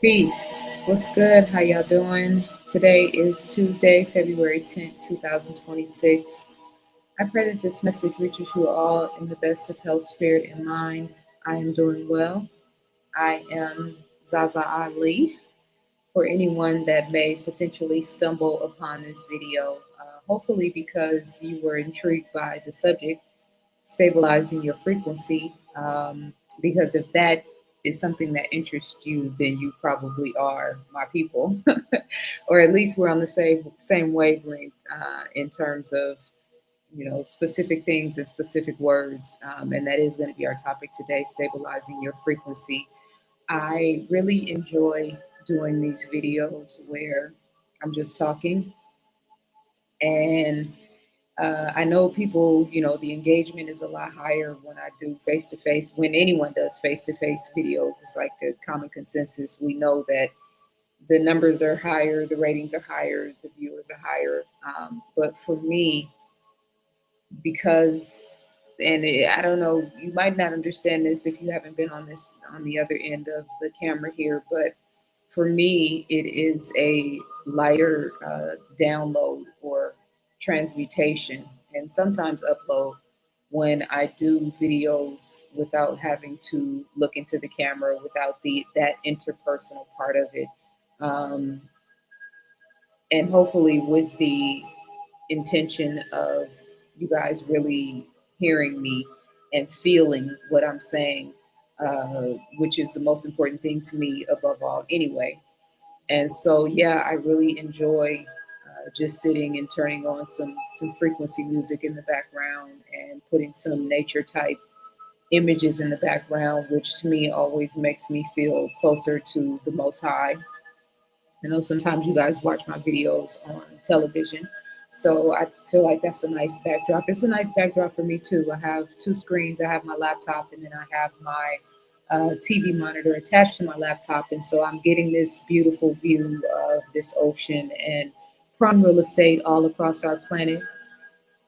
Peace. What's good? How y'all doing? Today is Tuesday, February 10th, 2026. I pray that this message reaches you all in the best of health, spirit, and mind. I am doing well. I am ZaZaAli. For anyone that may potentially stumble upon this video, hopefully because you were intrigued by the subject, stabilizing your frequency. Because if that is something that interests you, then you probably are my people, or at least we're on the same wavelength in terms of specific things and specific words. And that is going to be our topic today: stabilizing your frequency. I really enjoy doing these videos where I'm just talking and I know people, the engagement is a lot higher when I do face to face. When anyone does face to face videos, it's like a common consensus. We know that the numbers are higher, the ratings are higher, the viewers are higher. But for me, because I don't know, you might not understand this if you haven't been on the other end of the camera here, but for me, it is a lighter download or transmutation, and sometimes upload when I do videos without having to look into the camera, without the that interpersonal part of it, um, and hopefully with the intention of you guys really hearing me and feeling what I'm saying, which is the most important thing to me above all, anyway. And so, yeah, I really enjoy just sitting and turning on some frequency music in the background and putting some nature type images in the background, which to me always makes me feel closer to the Most High. I know sometimes you guys watch my videos on television, so I feel like that's a nice backdrop. It's a nice backdrop for me too. I have two screens. I have my laptop, and then I have my TV monitor attached to my laptop, and so I'm getting this beautiful view of this ocean and prime real estate all across our planet.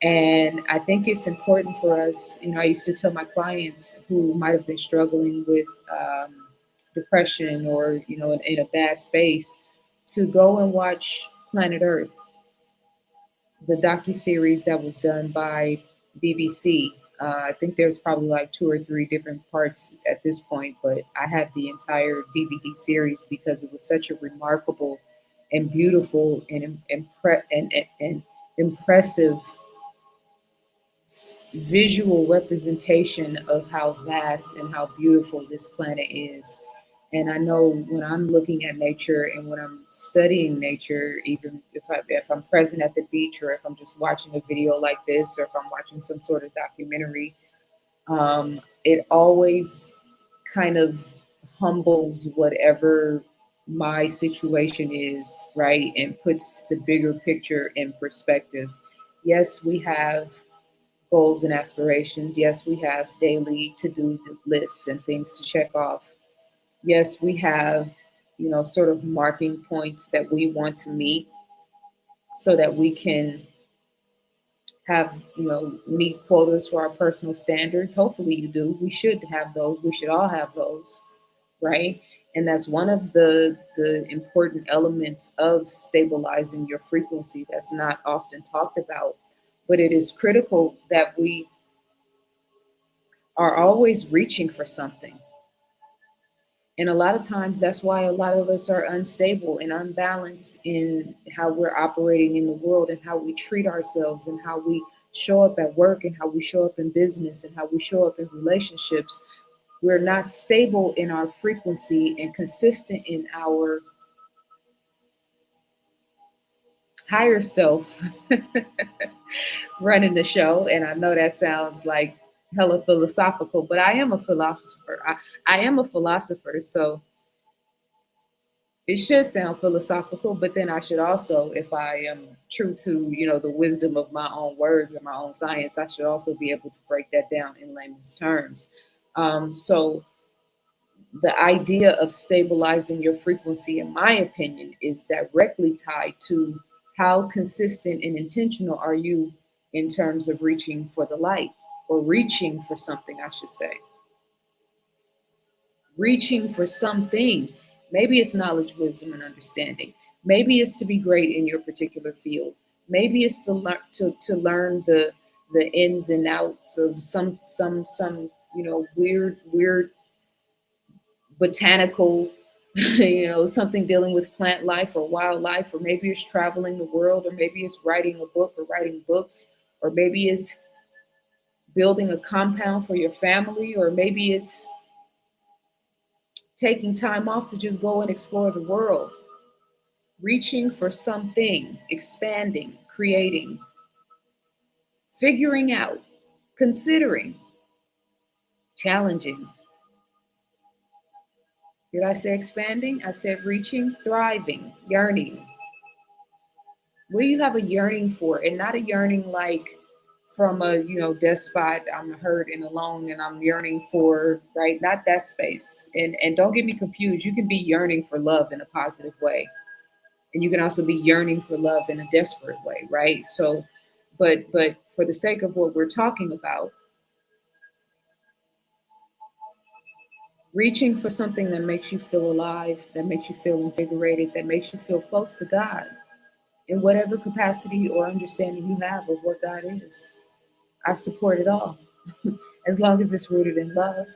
And I think it's important for us. I used to tell my clients who might have been struggling with depression or in a bad space to go and watch Planet Earth, the docu series that was done by BBC. I think there's probably like two or three different parts at this point, but I had the entire DVD series because it was such a remarkable and beautiful and and impressive visual representation of how vast and how beautiful this planet is. And I know when I'm looking at nature and when I'm studying nature, even if I'm present at the beach or if I'm just watching a video like this or if I'm watching some sort of documentary, it always kind of humbles whatever my situation is, right? And puts the bigger picture in perspective. Yes, we have goals and aspirations. Yes, we have daily to do lists and things to check off. Yes, we have, sort of marking points that we want to meet so that we can have, meet quotas for our personal standards. Hopefully you do. We should have those. We should all have those, right? And that's one of the important elements of stabilizing your frequency that's not often talked about. But it is critical that we are always reaching for something. And a lot of times that's why a lot of us are unstable and unbalanced in how we're operating in the world and how we treat ourselves and how we show up at work and how we show up in business and how we show up in relationships. We're not stable in our frequency and consistent in our higher self running the show. And I know that sounds like hella philosophical, but I am a philosopher. I am a philosopher. So it should sound philosophical, but then I should also, if I am true to, the wisdom of my own words and my own science, I should also be able to break that down in layman's terms. So the idea of stabilizing your frequency, in my opinion, is directly tied to how consistent and intentional are you in terms of reaching for the light or reaching for something, I should say. Reaching for something. Maybe it's knowledge, wisdom, and understanding. Maybe it's to be great in your particular field. Maybe it's to learn the ins and outs of some weird botanical something dealing with plant life or wildlife, or maybe it's traveling the world, or maybe it's writing a book or writing books, or maybe it's building a compound for your family, or maybe it's taking time off to just go and explore the world, reaching for something, expanding, creating, figuring out, considering, challenging. Did I say expanding? I said reaching, thriving, yearning. What do you have a yearning for? And not a yearning like from a, despot, I'm hurt and alone and I'm yearning for, right? Not that space. And don't get me confused. You can be yearning for love in a positive way. And you can also be yearning for love in a desperate way, right? So, but for the sake of what we're talking about, reaching for something that makes you feel alive, that makes you feel invigorated, that makes you feel close to God in whatever capacity or understanding you have of what God is. I support it all as long as it's rooted in love.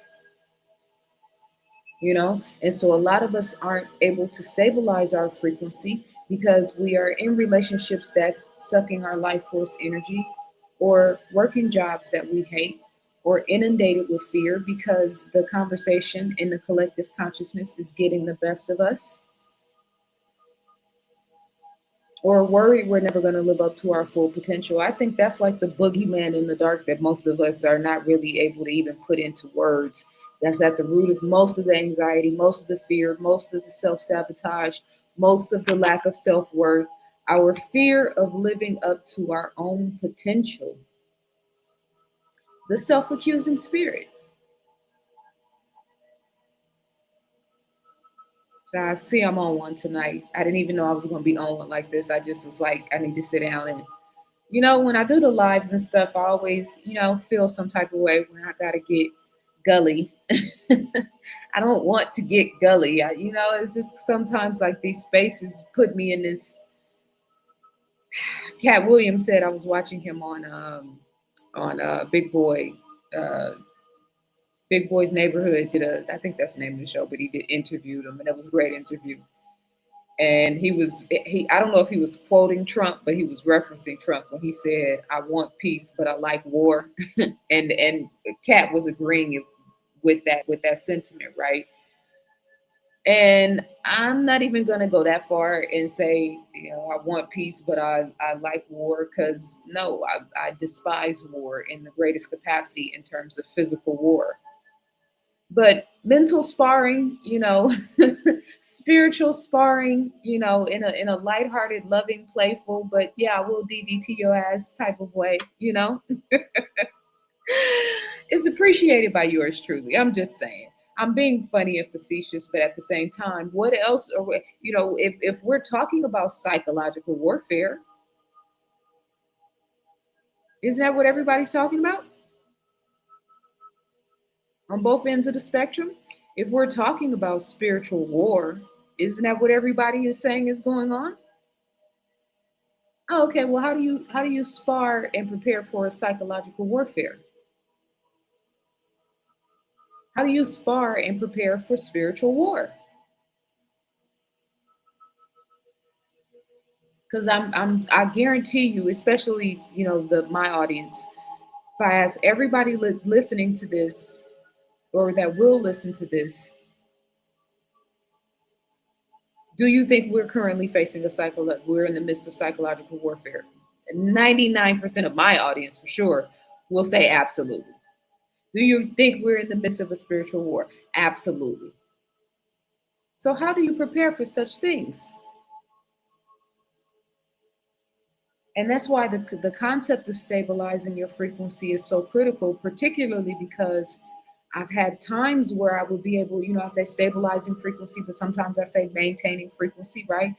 And so a lot of us aren't able to stabilize our frequency because we are in relationships that's sucking our life force energy, or working jobs that we hate, or inundated with fear because the conversation in the collective consciousness is getting the best of us, or worried we're never going to live up to our full potential. I think that's like the boogeyman in the dark that most of us are not really able to even put into words. That's at the root of most of the anxiety, most of the fear, most of the self sabotage, most of the lack of self worth, our fear of living up to our own potential, the self accusing spirit. So I see I'm on one tonight. I didn't even know I was going to be on one like this. I just was like, I need to sit down and when I do the lives and stuff, I always, feel some type of way when I gotta get gully. I don't want to get gully. It's just sometimes like these spaces put me in this. Cat Williams said I was watching him on uh, Big Boy's Neighborhood. I think that's the name of the show, but he did interviewed him, and it was a great interview. And he I don't know if he was quoting Trump, but he was referencing Trump when he said, "I want peace, but I like war." and Cat was agreeing with that sentiment, right? And I'm not even gonna go that far and say, I want peace, but I like war, because no, I despise war in the greatest capacity in terms of physical war. But mental sparring, spiritual sparring, in a lighthearted, loving, playful, but yeah, I will DDT your ass type of way, is appreciated by yours truly. I'm just saying. I'm being funny and facetious, but at the same time, what else are if we're talking about psychological warfare, isn't that what everybody's talking about on both ends of the spectrum? If we're talking about spiritual war, isn't that what everybody is saying is going on? Oh, okay. Well, how do you spar and prepare for a psychological warfare? How do you spar and prepare for spiritual war? Because I guarantee you, especially the my audience, if I ask everybody listening to this, or that will listen to this, do you think we're currently facing we're in the midst of psychological warfare? 99% of my audience for sure will say absolutely. Do you think we're in the midst of a spiritual war? Absolutely. So how do you prepare for such things? And that's why the concept of stabilizing your frequency is so critical, particularly because I've had times where I would be able, I say stabilizing frequency, but sometimes I say maintaining frequency, right?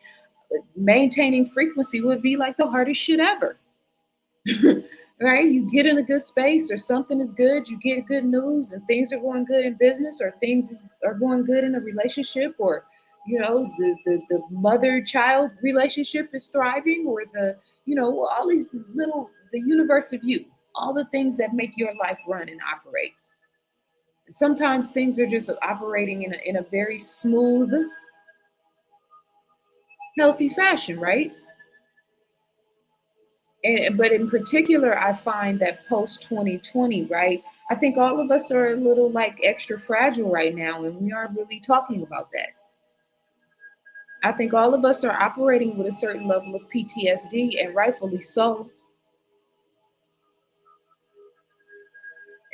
But maintaining frequency would be like the hardest shit ever. Right? You get in a good space, or something is good, you get good news and things are going good in business, or things are going good in a relationship, or The mother-child relationship is thriving, or all these the universe of you, all the things that make your life run and operate. Sometimes things are just operating in a very smooth, healthy fashion, right? But in particular, I find that post 2020, right? I think all of us are a little like extra fragile right now, and we aren't really talking about that. I think all of us are operating with a certain level of PTSD, and rightfully so.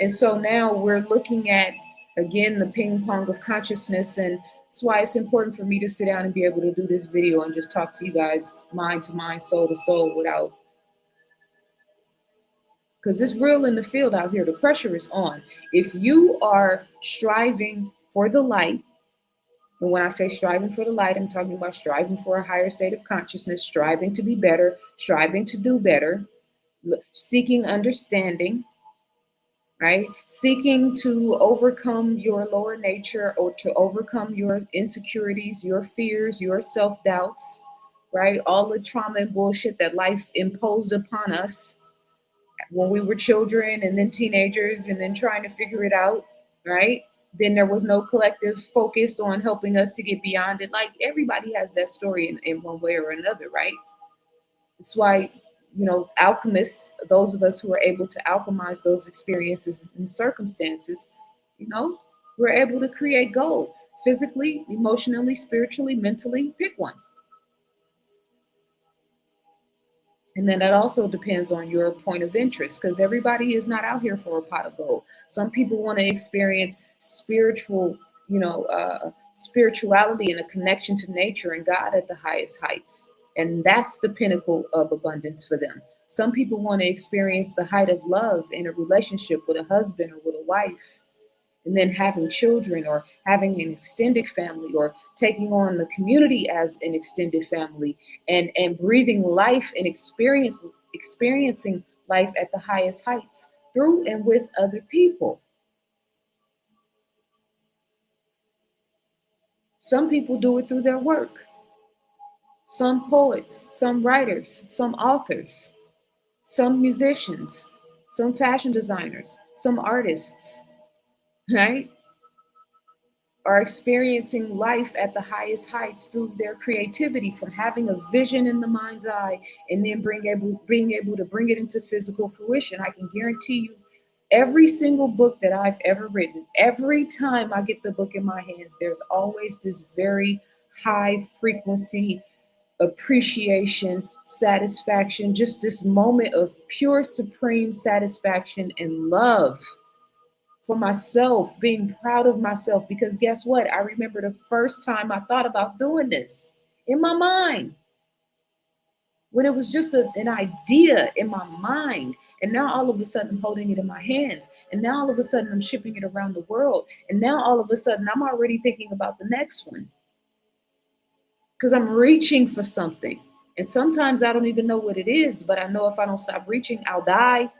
And so now we're looking at, again, the ping pong of consciousness. And that's why it's important for me to sit down and be able to do this video and just talk to you guys mind to mind, soul to soul, without, because it's real in the field out here. The pressure is on. If you are striving for the light, and when I say striving for the light, I'm talking about striving for a higher state of consciousness, striving to be better, striving to do better, seeking understanding, right? Seeking to overcome your lower nature, or to overcome your insecurities, your fears, your self doubts, right? All the trauma and bullshit that life imposed upon us when we were children and then teenagers and then trying to figure it out, right? Then there was no collective focus on helping us to get beyond it. Like, everybody has that story in one way or another, right? That's why, alchemists, those of us who are able to alchemize those experiences and circumstances, you know, we're able to create gold physically, emotionally, spiritually, mentally. Pick one. And then that also depends on your point of interest, because everybody is not out here for a pot of gold. Some people want to experience spirituality and a connection to nature and God at the highest heights. And that's the pinnacle of abundance for them. Some people want to experience the height of love in a relationship with a husband or with a wife, and then having children, or having an extended family, or taking on the community as an extended family, and breathing life and experiencing life at the highest heights through and with other people. Some people do it through their work. Some poets, some writers, some authors, some musicians, some fashion designers, some artists, right? Are experiencing life at the highest heights through their creativity, from having a vision in the mind's eye and then being able to bring it into physical fruition. I can guarantee you, every single book that I've ever written, every time I get the book in my hands, there's always this very high frequency appreciation, satisfaction, just this moment of pure supreme satisfaction and love for myself, being proud of myself. Because guess what? I remember the first time I thought about doing this in my mind, when it was just an idea in my mind. And now all of a sudden I'm holding it in my hands. And now all of a sudden I'm shipping it around the world. And now all of a sudden I'm already thinking about the next one, because I'm reaching for something. And sometimes I don't even know what it is, but I know if I don't stop reaching, I'll die.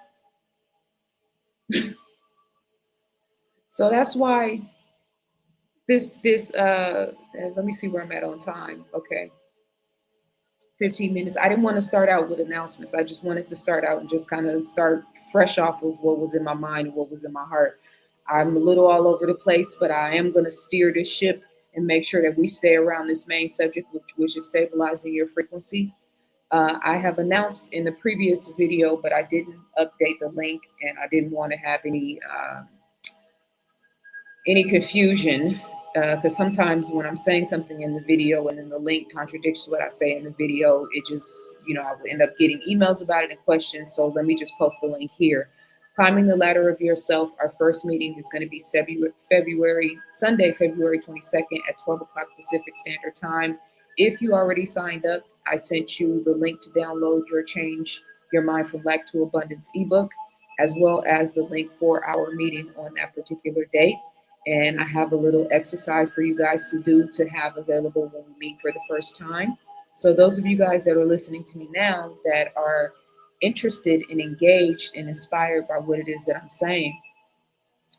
So that's why let me see where I'm at on time. Okay. 15 minutes. I didn't want to start out with announcements. I just wanted to start out and just kind of start fresh off of what was in my mind and what was in my heart. I'm a little all over the place, but I am going to steer this ship and make sure that we stay around this main subject, which is stabilizing your frequency. I have announced in the previous video, but I didn't update the link, and I didn't want to have any confusion, because sometimes when I'm saying something in the video and then the link contradicts what I say in the video, it just, I will end up getting emails about it and questions. So let me just post the link here. Climbing the Ladder of Yourself, our first meeting is going to be Sunday, February 22nd at 12 o'clock Pacific Standard Time. If you already signed up, I sent you the link to download your Change Your Mind from Lack to Abundance ebook, as well as the link for our meeting on that particular date. And I have a little exercise for you guys to do, to have available when we meet for the first time. So those of you guys that are listening to me now that are interested and engaged and inspired by what it is that I'm saying,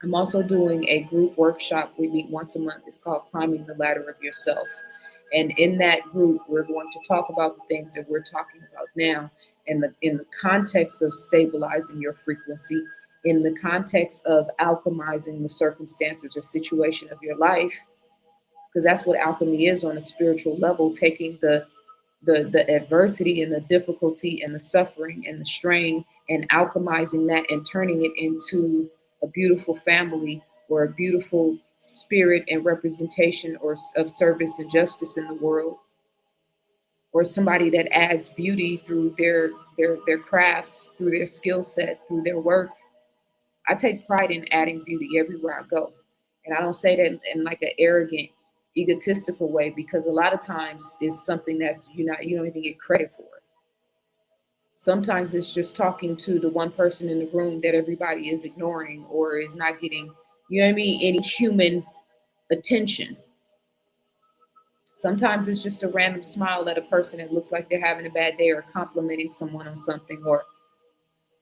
I'm also doing a group workshop. We meet once a month. It's called Climbing the Ladder of Yourself. And in that group, we're going to talk about the things that we're talking about now in the context of stabilizing your frequency, in the context of alchemizing the circumstances or situation of your life, because that's what alchemy is on a spiritual level, taking the adversity and the difficulty and the suffering and the strain and alchemizing that and turning it into a beautiful family or a beautiful spirit and representation or of service and justice in the world, or somebody that adds beauty through their crafts, through their skill set, through their work. I take pride in adding beauty everywhere I go. And I don't say that in like an arrogant, egotistical way, because a lot of times it's something that's you don't even get credit for. Sometimes it's just talking to the one person in the room that everybody is ignoring or is not getting, you know what I mean, any human attention. Sometimes it's just a random smile at a person that looks like they're having a bad day, or complimenting someone on something, or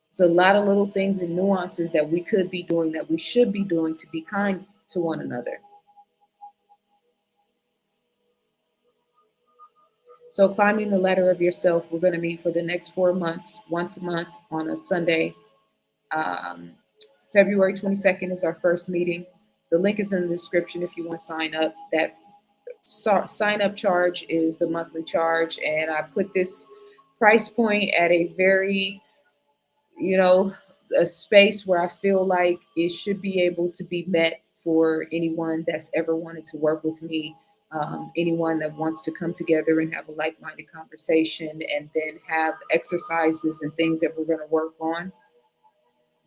it's a lot of little things and nuances that we could be doing, that we should be doing to be kind to one another. So, climbing the ladder of yourself, we're going to meet for the next 4 months, once a month on a Sunday. Um, February 22nd is our first meeting. The link is in the description if you want to sign up. That sign up charge is the monthly charge, and I put this price point at a very, you know, a space where I feel like it should be able to be met for anyone that's ever wanted to work with me, anyone that wants to come together and have a like minded conversation, and then have exercises and things that we're going to work on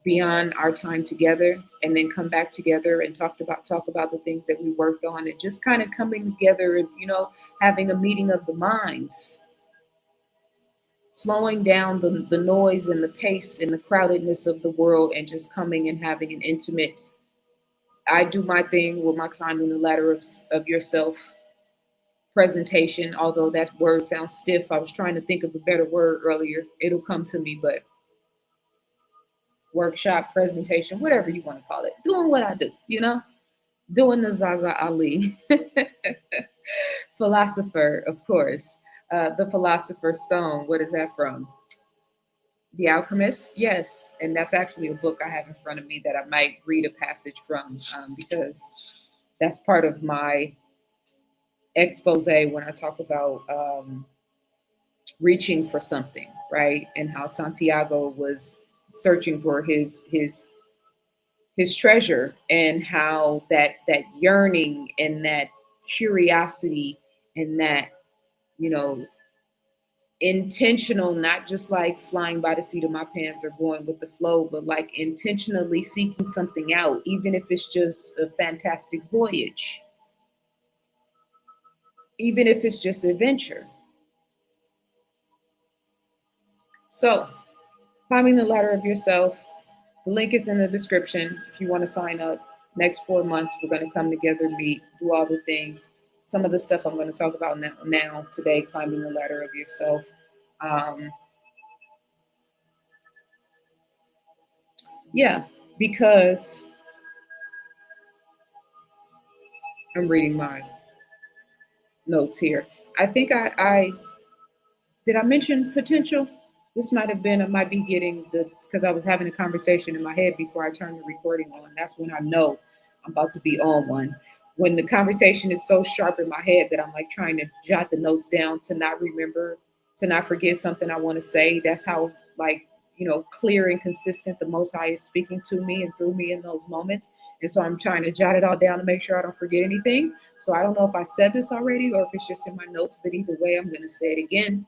beyond our time together, and then come back together and talk about the things that we worked on, and just kind of coming together and having a meeting of the minds, slowing down the noise and the pace and the crowdedness of the world, and just coming and having an intimate, I do my thing with my climbing the ladder of yourself presentation. Although that word sounds stiff, I was trying to think of a better word earlier. It'll come to me. But workshop, presentation, whatever you want to call it, doing what I do, doing the ZaZaAli. Philosopher, of course. The Philosopher's Stone, what is that from? The Alchemist, yes. And that's actually a book I have in front of me that I might read a passage from, because that's part of my expose when I talk about reaching for something, right? And how Santiago was searching for his treasure, and how that yearning and that curiosity and that, you know intentional, not just like flying by the seat of my pants or going with the flow, but like intentionally seeking something out, even if it's just a fantastic voyage, even if it's just adventure. So, climbing the ladder of yourself, the link is in the description if you want to sign up. Next 4 months, we're going to come together, meet, do all the things. Some of the stuff I'm going to talk about now today, climbing the ladder of yourself. Um, yeah, because I'm reading my notes here. I think I did I mention potential? This might have been, I might be getting because I was having a conversation in my head before I turned the recording on. That's when I know I'm about to be on one. When the conversation is so sharp in my head that I'm like trying to jot the notes down to not remember, to not forget something I want to say. That's how, like, clear and consistent the Most High is speaking to me and through me in those moments. And so I'm trying to jot it all down to make sure I don't forget anything. So I don't know if I said this already or if it's just in my notes, but either way, I'm going to say it again.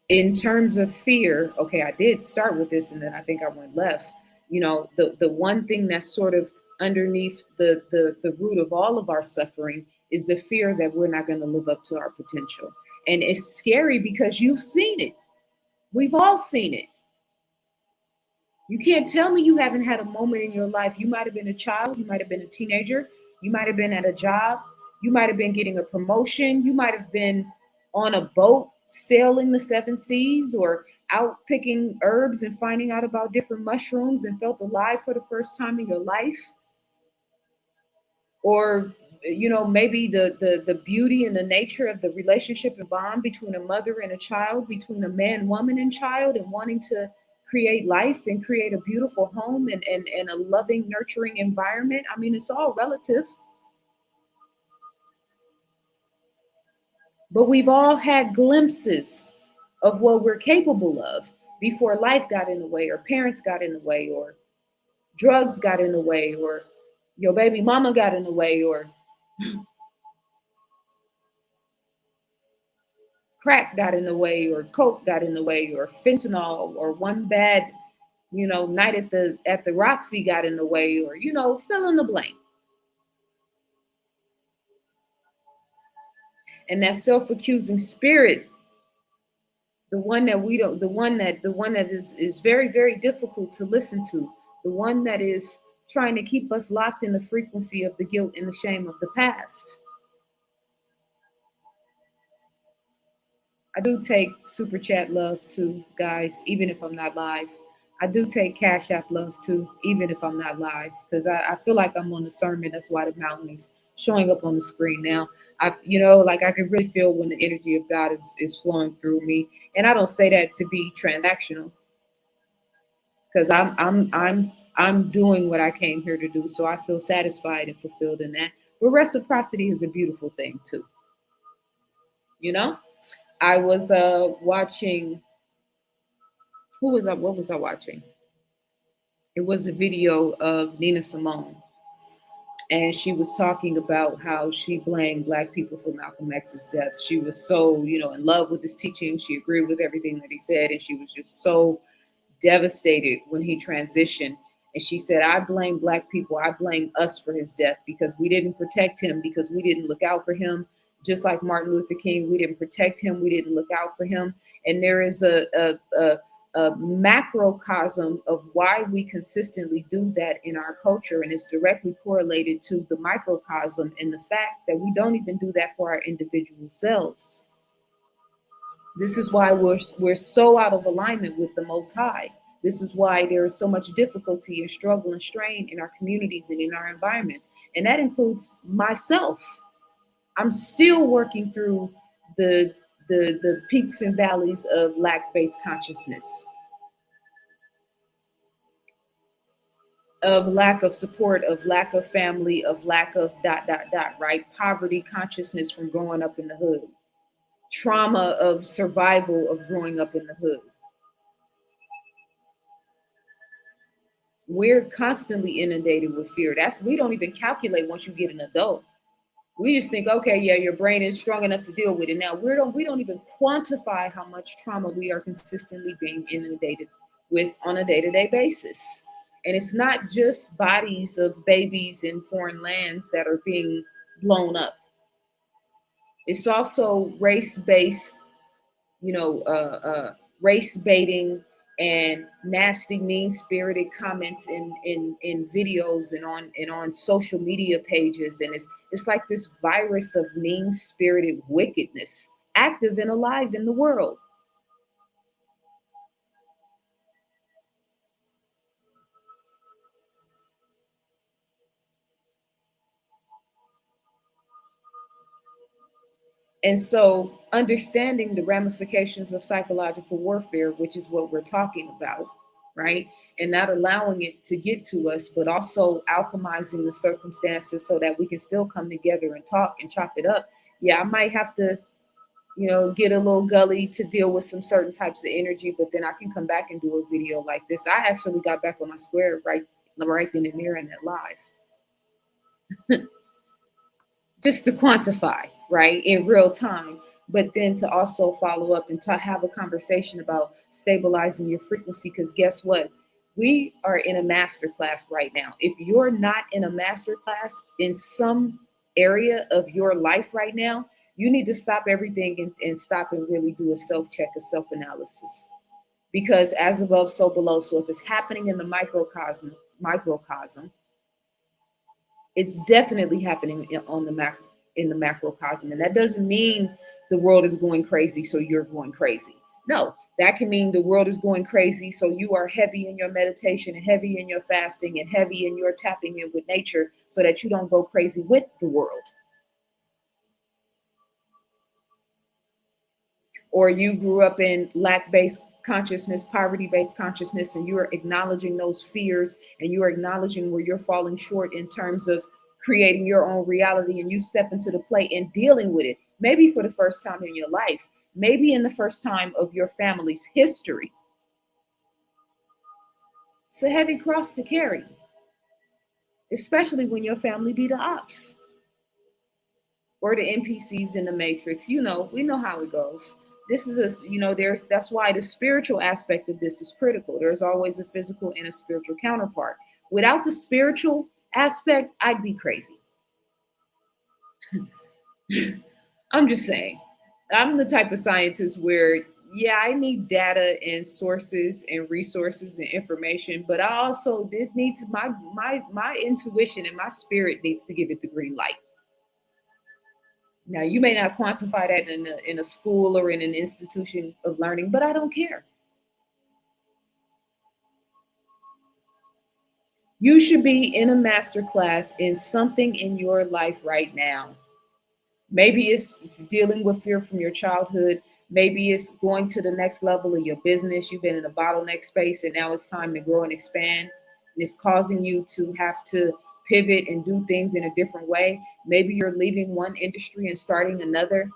In terms of fear, okay, I did start with this and then I think I went left. The one thing that's sort of underneath the root of all of our suffering is the fear that we're not going to live up to our potential. And it's scary because you've seen it. We've all seen it. You can't tell me you haven't had a moment in your life. You might have been a child, you might have been a teenager, you might have been at a job, you might have been getting a promotion, you might have been on a boat sailing the seven seas, or out picking herbs and finding out about different mushrooms and felt alive for the first time in your life. or maybe the beauty and the nature of the relationship and bond between a mother and a child, between a man, woman, and child, and wanting to create life and create a beautiful home and a loving, nurturing environment. I mean, it's all relative, but we've all had glimpses of what we're capable of before life got in the way, or parents got in the way, or drugs got in the way, or your baby mama got in the way, or crack got in the way, or coke got in the way, or fentanyl, or one bad night at the Roxy got in the way, or fill in the blank. And that self-accusing spirit, the one that we don't the one that is very, very difficult to listen to, the one that is trying to keep us locked in the frequency of the guilt and the shame of the past. I do take super chat love too, guys, even if I'm not live. I do take Cash App love too, even if I'm not live, because I feel like I'm on a sermon. That's why the mountain is showing up on the screen now. Like I can really feel when the energy of God is flowing through me. And I don't say that to be transactional, because I'm doing what I came here to do. So I feel satisfied and fulfilled in that. But reciprocity is a beautiful thing too. You know? I was watching, who was I what was I watching? It was a video of Nina Simone, and she was talking about how she blamed black people for Malcolm X's death. She was so, in love with his teaching. She agreed with everything that he said, and she was just so devastated when he transitioned. And she said, I blame black people. I blame us for his death because we didn't protect him, because we didn't look out for him. Just like Martin Luther King, we didn't protect him. We didn't look out for him. And there is a macrocosm of why we consistently do that in our culture. And it's directly correlated to the microcosm and the fact that we don't even do that for our individual selves. This is why we're so out of alignment with the Most High. This is why there is so much difficulty and struggle and strain in our communities and in our environments. And that includes myself. I'm still working through the the peaks and valleys of lack-based consciousness, of lack of support, of lack of family, of lack of dot dot dot, right? Poverty consciousness from growing up in the hood, trauma of survival of growing up in the hood. We're constantly inundated with fear. That's, we don't even calculate once you get an adult. We just think, okay, yeah, your brain is strong enough to deal with it. Now we don't even quantify how much trauma we are consistently being inundated with on a day-to-day basis. And it's not just bodies of babies in foreign lands that are being blown up. It's also race-based, you know, uh, uh, race baiting and nasty, mean-spirited comments in videos and on social media pages, and it's like this virus of mean-spirited wickedness active and alive in the world. And so, understanding the ramifications of psychological warfare, which is what we're talking about, right? And not allowing it to get to us, but also alchemizing the circumstances so that we can still come together and talk and chop it up. Yeah, I might have to, get a little gully to deal with some certain types of energy, but then I can come back and do a video like this. I actually got back on my square right then and there in that live, just to quantify, right, in real time, but then to also follow up and to have a conversation about stabilizing your frequency. Because guess what? We are in a master class right now. If you're not in a master class in some area of your life right now, you need to stop everything and stop and really do a self check, a self analysis. Because as above, so below. So if it's happening in the microcosm, it's definitely happening on the macro, in the macrocosm. And that doesn't mean the world is going crazy, so you're going crazy. No, That can mean the world is going crazy. So you are heavy in your meditation and heavy in your fasting and heavy in your tapping in with nature so that you don't go crazy with the world. Or you grew up in lack-based consciousness, poverty-based consciousness, and you are acknowledging those fears and you are acknowledging where you're falling short in terms of creating your own reality, and you step into the plate and dealing with it, maybe for the first time in your life, maybe in the first time of your family's history. It's a heavy cross to carry, especially when your family be the ops or the NPCs in the matrix. We know how it goes. This is that's why the spiritual aspect of this is critical. There's always a physical and a spiritual counterpart. Without the spiritual aspect, I'd be crazy. I'm just saying. I'm the type of scientist where, yeah, I need data and sources and resources and information, but I also it needs my intuition and my spirit needs to give it the green light. Now, you may not quantify that in a school or in an institution of learning, but I don't care. You should be in a master class in something in your life right now. Maybe it's dealing with fear from your childhood. Maybe it's going to the next level of your business. You've been in a bottleneck space and now it's time to grow and expand. And it's causing you to have to pivot and do things in a different way. Maybe you're leaving one industry and starting another.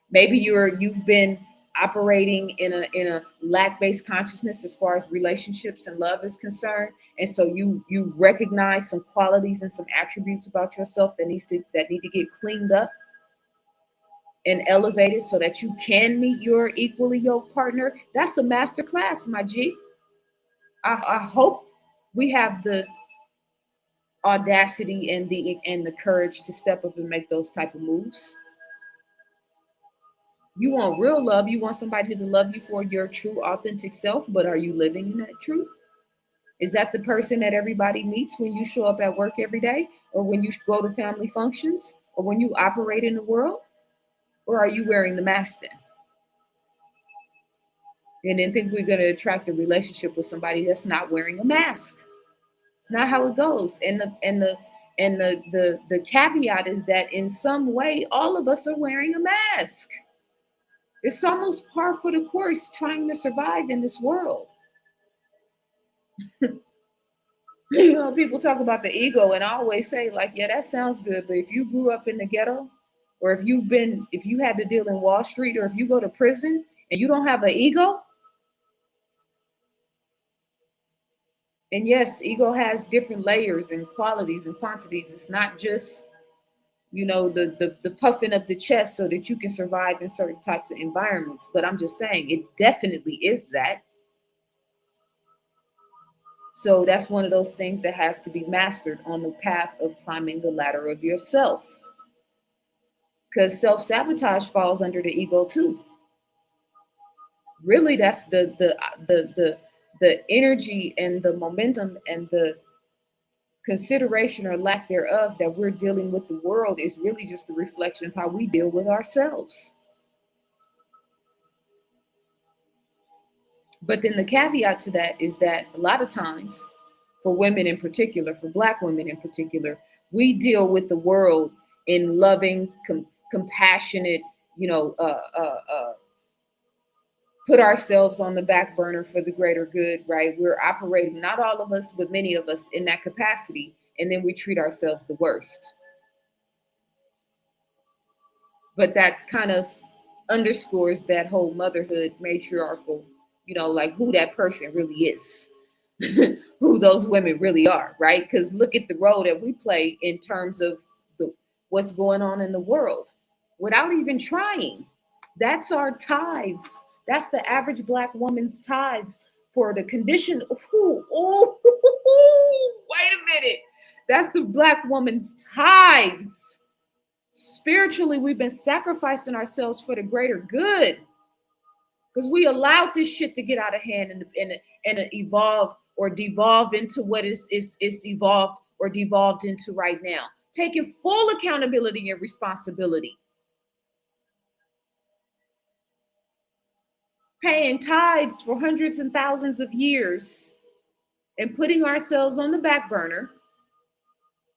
Maybe you've been operating in a lack-based consciousness as far as relationships and love is concerned, and so you recognize some qualities and some attributes about yourself that need to get cleaned up and elevated so that you can meet your equally yoked partner. That's a master class, my G. I hope we have the audacity and the courage to step up and make those type of moves. You want real love. You want somebody to love you for your true, authentic self, but are you living in that truth? Is that the person that everybody meets when you show up at work every day, or when you go to family functions, or when you operate in the world? Or are you wearing the mask then? And then think we're going to attract a relationship with somebody that's not wearing a mask. It's not how it goes. And the caveat is that in some way, all of us are wearing a mask. It's almost par for the course trying to survive in this world. People talk about the ego, and I always say, like, yeah, that sounds good. But if you grew up in the ghetto, or if you had to deal in Wall Street, or if you go to prison and you don't have an ego, and yes, ego has different layers and qualities and quantities. It's not just, the puffing of the chest so that you can survive in certain types of environments. But I'm just saying it definitely is that. So that's one of those things that has to be mastered on the path of climbing the ladder of yourself. Because self-sabotage falls under the ego too. Really, that's the energy and the momentum and the consideration or lack thereof that we're dealing with the world is really just a reflection of how we deal with ourselves. But then the caveat to that is that a lot of times, for women in particular, for Black women in particular, we deal with the world in loving, compassionate, put ourselves on the back burner for the greater good, right? We're operating, not all of us, but many of us in that capacity. And then we treat ourselves the worst. But that kind of underscores that whole motherhood matriarchal, like who that person really is, who those women really are, right? Because look at the role that we play in terms of what's going on in the world without even trying. That's our tithes. That's the average Black woman's tithes for the condition. Wait a minute. That's the Black woman's tithes. Spiritually, we've been sacrificing ourselves for the greater good because we allowed this shit to get out of hand and evolve or devolve into what is evolved or devolved into right now. Taking full accountability and responsibility. paying tithes for hundreds and thousands of years and putting ourselves on the back burner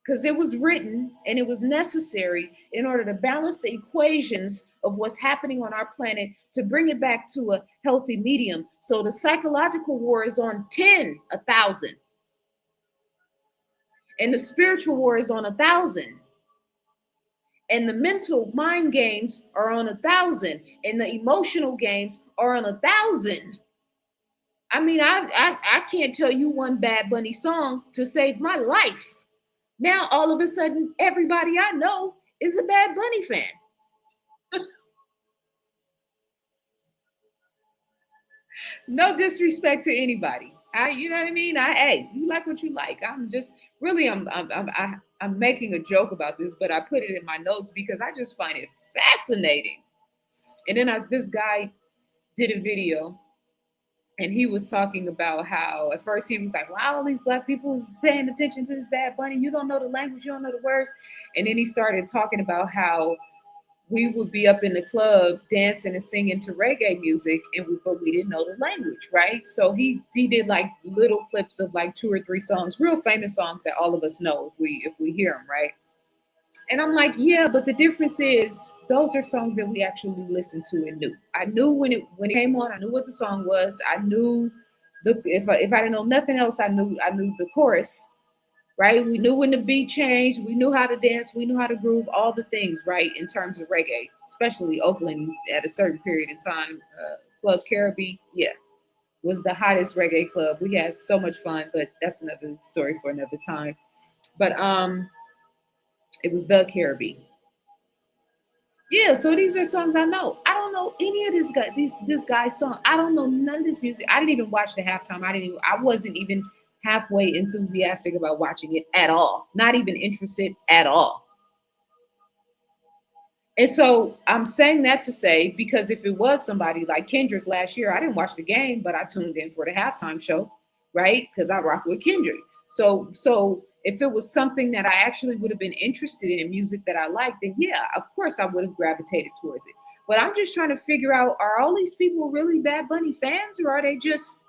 because it was written and it was necessary in order to balance the equations of what's happening on our planet to bring it back to a healthy medium. So the psychological war is on 10, 1,000, and the spiritual war is on 1,000. And the mental mind games are on 1,000, and the emotional games are on 1,000. I mean, I can't tell you one Bad Bunny song to save my life. Now all of a sudden, everybody I know is a Bad Bunny fan. No disrespect to anybody. You know what I mean. Hey, you like what you like. I'm just really, I'm making a joke about this, but I put it in my notes because I just find it fascinating. And then this guy did a video and he was talking about how at first he was like, wow, all these black people is paying attention to this Bad Bunny. You don't know the language, you don't know the words. And then he started talking about how we would be up in the club dancing and singing to reggae music, but we didn't know the language, right? So he did like little clips of like two or three songs, real famous songs that all of us know if we hear them, right? And I'm like, yeah, but the difference is those are songs that we actually listened to and knew. I knew when it came on, I knew what the song was. I knew the if I didn't know nothing else, I knew the chorus, right? We knew when the beat changed, we knew how to dance, we knew how to groove, all the things, right? In terms of reggae, especially Oakland at a certain period in time, Club Caribbean, yeah, was the hottest reggae club. We had so much fun, but that's another story for another time. But it was the Caribbean. Yeah, so these are songs I know. I don't know any of this guy's song. I don't know none of this music. I didn't even watch the halftime. I wasn't even halfway enthusiastic about watching it at all. Not even interested at all. And so I'm saying that to say, because if it was somebody like Kendrick last year, I didn't watch the game, but I tuned in for the halftime show, right? Because I rock with Kendrick. So if it was something that I actually would have been interested in music that I liked, then yeah, of course I would have gravitated towards it. But I'm just trying to figure out, are all these people really Bad Bunny fans, or are they just,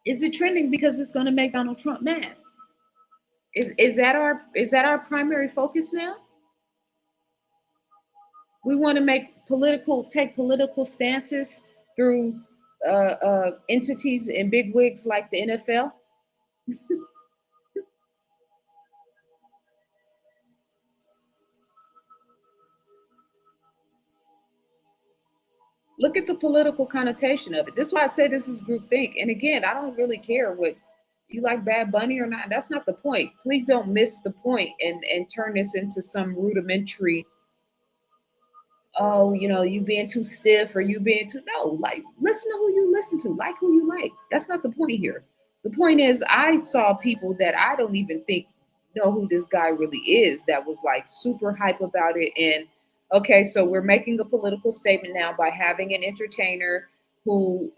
is it trending because it's gonna make Donald Trump mad? Is that our primary focus now? We want to take political stances through entities and big wigs like the NFL. Look at the political connotation of it. This is why I say this is groupthink. And again, I don't really care what you like, Bad Bunny or not. That's not the point. Please don't miss the point and turn this into some rudimentary, oh, you being too stiff or you being too, no, like listen to who you listen to, like who you like. That's not the point here. The point is I saw people that I don't even think know who this guy really is that was like super hype about it. And okay, so we're making a political statement now by having an entertainer who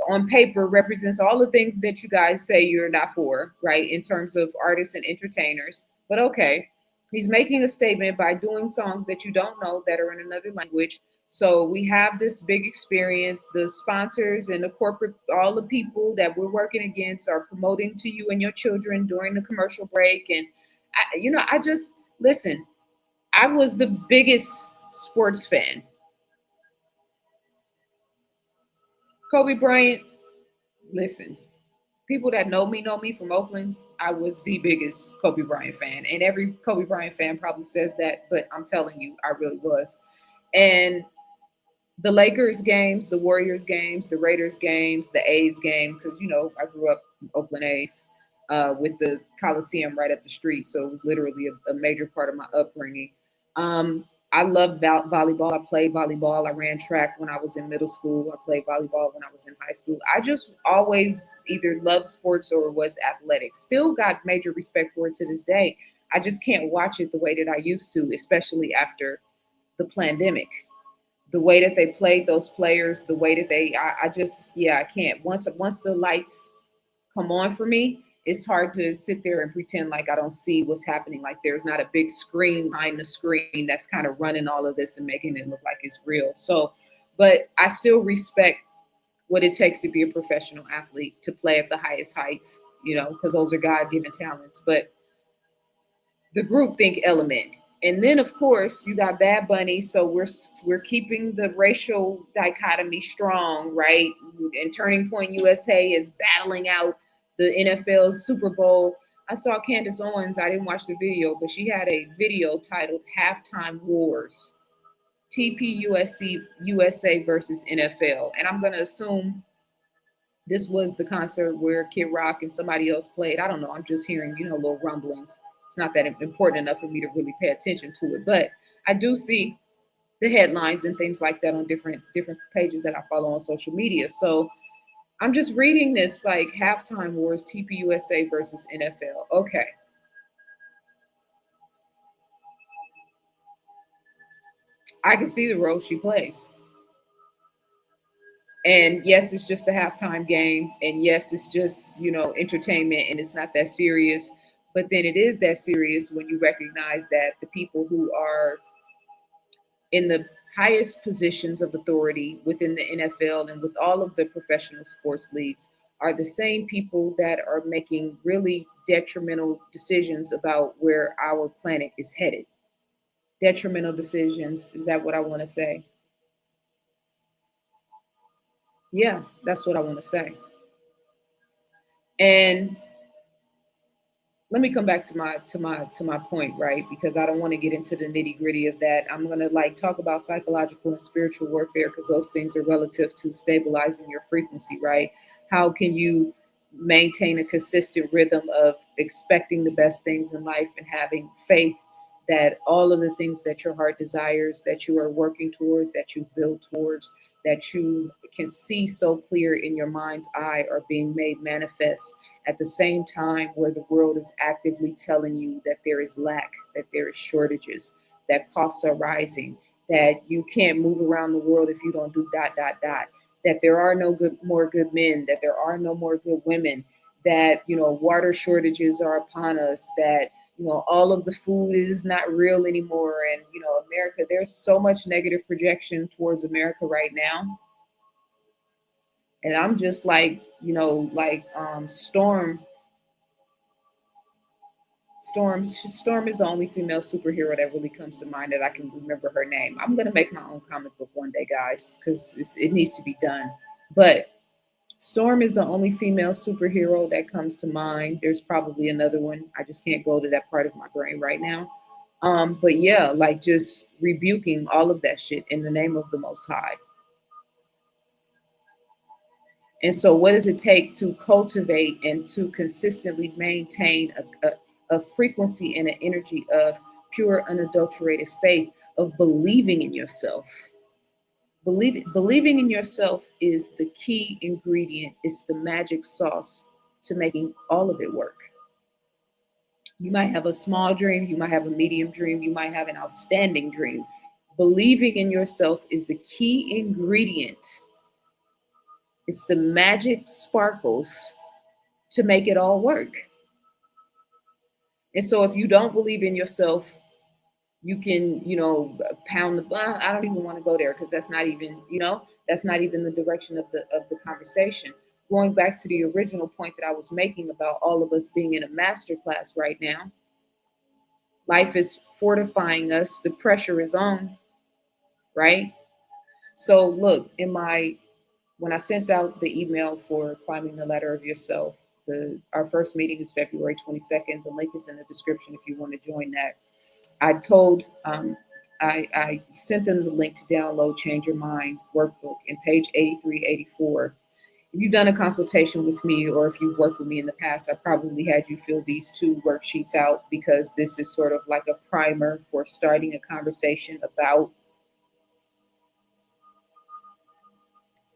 on paper represents all the things that you guys say you're not for, right? In terms of artists and entertainers. But okay, he's making a statement by doing songs that you don't know that are in another language. So we have this big experience. The sponsors and the corporate, all the people that we're working against are promoting to you and your children during the commercial break. And I just listen. I was the biggest sports fan. Kobe Bryant. Listen, people that know me from Oakland, I was the biggest Kobe Bryant fan. And every Kobe Bryant fan probably says that, but I'm telling you, I really was. And the Lakers games, the Warriors games, the Raiders games, the A's game, because I grew up in Oakland A's with the Coliseum right up the street, so it was literally a major part of my upbringing. I loved volleyball. I played volleyball. I ran track when I was in middle school. I played volleyball when I was in high school. I just always either loved sports or was athletic. Still got major respect for it to this day. I just can't watch it the way that I used to, especially after the pandemic, the way that they played those players, the way that I just, yeah, I can't. Once the lights come on for me, it's hard to sit there and pretend like I don't see what's happening. Like there's not a big screen behind the screen that's kind of running all of this and making it look like it's real. So But I still respect what it takes to be a professional athlete, to play at the highest heights, because those are God given talents. But the groupthink element. And then of course you got Bad Bunny, so we're keeping the racial dichotomy strong, right? And Turning Point USA is battling out the NFL's Super Bowl. I saw Candace Owens, I didn't watch the video, but she had a video titled Halftime Wars. TPUSC USA versus NFL. And I'm gonna assume this was the concert where Kid Rock and somebody else played. I don't know. I'm just hearing, little rumblings. It's not that important enough for me to really pay attention to it, but I do see the headlines and things like that on different pages that I follow on social media. So I'm just reading this like halftime wars, TPUSA versus NFL. Okay, I can see the role she plays. And yes, it's just a halftime game. And yes, it's just, entertainment and it's not that serious. But then it is that serious when you recognize that the people who are in the highest positions of authority within the NFL and with all of the professional sports leagues are the same people that are making really detrimental decisions about where our planet is headed. Detrimental decisions, is that what I want to say? Yeah, that's what I want to say. And let me come back to my point, right? Because I don't want to get into the nitty gritty of that. I'm gonna like talk about psychological and spiritual warfare because those things are relative to stabilizing your frequency, right? How can you maintain a consistent rhythm of expecting the best things in life and having faith that all of the things that your heart desires, that you are working towards, that you build towards, that you can see so clear in your mind's eye are being made manifest at the same time where the world is actively telling you that there is lack, that there is shortages, that costs are rising, that you can't move around the world if you don't do dot dot dot, that there are no more good men, that there are no more good women, that water shortages are upon us, that all of the food is not real anymore, and America, there's so much negative projection towards America right now. And I'm just like, Storm is the only female superhero that really comes to mind that I can remember her name. I'm gonna make my own comic book one day, guys, because it needs to be done. But Storm is the only female superhero that comes to mind. There's probably another one. I just can't go to that part of my brain right now. But yeah, like just rebuking all of that shit in the name of the Most High. And so, what does it take to cultivate and to consistently maintain a frequency and an energy of pure, unadulterated faith, of believing in yourself? Believing in yourself is the key ingredient, it's the magic sauce to making all of it work. You might have a small dream, you might have a medium dream, you might have an outstanding dream. Believing in yourself is the key ingredient, it's the magic sparkles to make it all work. And so if you don't believe in yourself, you can, pound the I don't even want to go there because that's not even the direction of the conversation. Going back to the original point that I was making about all of us being in a master class right now, life is fortifying us, the pressure is on, right? So look, when I sent out the email for climbing the ladder of yourself, our first meeting is February 22nd. The link is in the description if you want to join that. I told, I sent them the link to download Change Your Mind workbook in page 83, 84. If you've done a consultation with me or if you've worked with me in the past, I probably had you fill these two worksheets out because this is sort of like a primer for starting a conversation about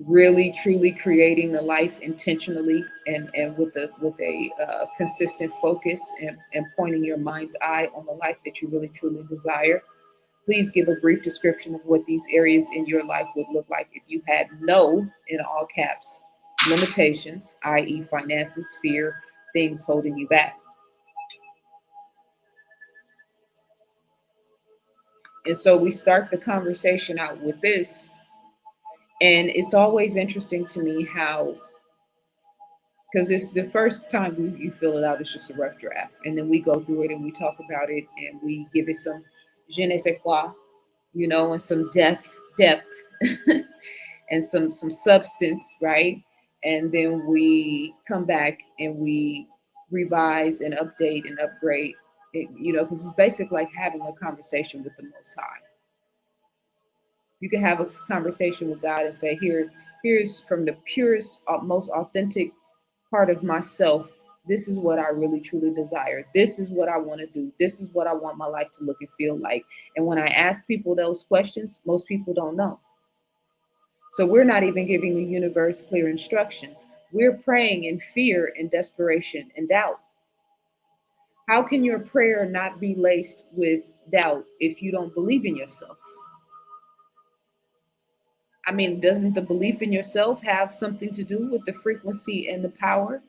really truly creating a life intentionally and with a consistent focus and pointing your mind's eye on the life that you really truly desire. Please give a brief description of what these areas in your life would look like if you had no, in all caps, limitations, i.e., finances, fear, things holding you back. And so we start the conversation out with this. And it's always interesting to me how, because it's the first time you fill it out, it's just a rough draft. And then we go through it and we talk about it and we give it some je ne sais quoi, and some depth, and some substance, right? And then we come back and we revise and update and upgrade it, because it's basically like having a conversation with the Most High. You can have a conversation with God and say, here's from the purest, most authentic part of myself. This is what I really truly desire. This is what I want to do. This is what I want my life to look and feel like. And when I ask people those questions, most people don't know. So we're not even giving the universe clear instructions. We're praying in fear and desperation and doubt. How can your prayer not be laced with doubt if you don't believe in yourself? I mean, doesn't the belief in yourself have something to do with the frequency and the power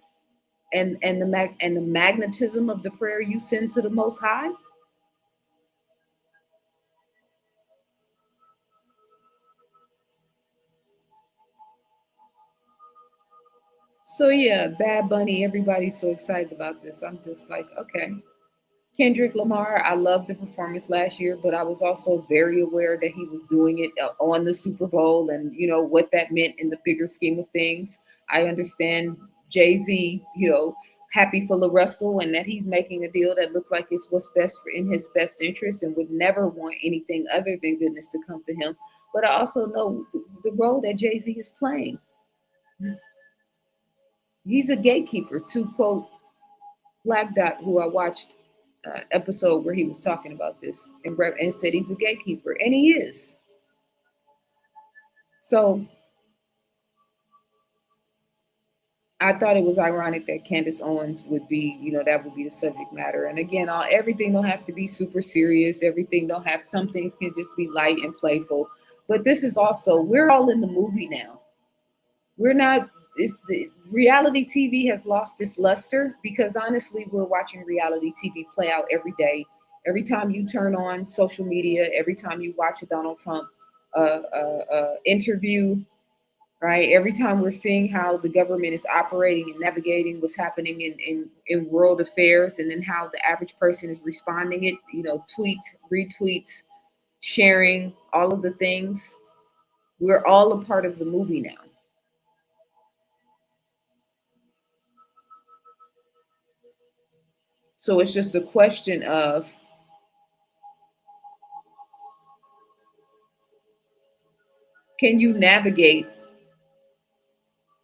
and the magnetism of the prayer you send to the Most High? So yeah, Bad Bunny, everybody's so excited about this. I'm just like, okay. Kendrick Lamar, I loved the performance last year, but I was also very aware that he was doing it on the Super Bowl and what that meant in the bigger scheme of things. I understand Jay-Z, happy for Russell and that he's making a deal that looks like it's what's best for in his best interest and would never want anything other than goodness to come to him. But I also know the role that Jay-Z is playing. He's a gatekeeper, to quote Black Dot, who I watched episode where he was talking about this and said he's a gatekeeper, and he is. So I thought it was ironic that Candace Owens would be, that would be the subject matter. And again, everything don't have to be super serious. Everything don't have, some things can just be light and playful. But this is also, we're all in the movie now. We're not, it's the reality TV has lost its luster because honestly, we're watching reality TV play out every day. Every time you turn on social media, every time you watch a Donald Trump interview, right? Every time we're seeing how the government is operating and navigating what's happening in world affairs, and then how the average person is responding it, tweets, retweets, sharing, all of the things. We're all a part of the movie now. So it's just a question of, can you navigate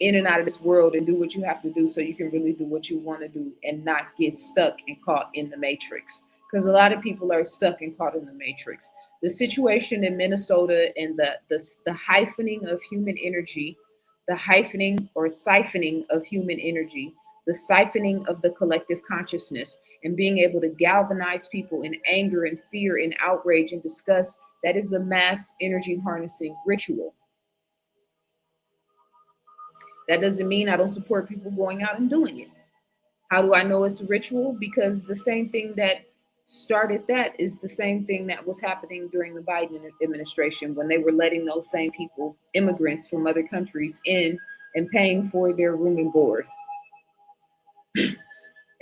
in and out of this world and do what you have to do so you can really do what you want to do and not get stuck and caught in the matrix? Because a lot of people are stuck and caught in the matrix. The situation in Minnesota and the hyphening of human energy, the hyphening or siphoning of human energy, the siphoning of the collective consciousness, and being able to galvanize people in anger and fear and outrage and disgust, that is a mass energy harnessing ritual. That doesn't mean I don't support people going out and doing it. How do I know it's a ritual? Because the same thing that started that is the same thing that was happening during the Biden administration when they were letting those same people, immigrants from other countries, in and paying for their room and board,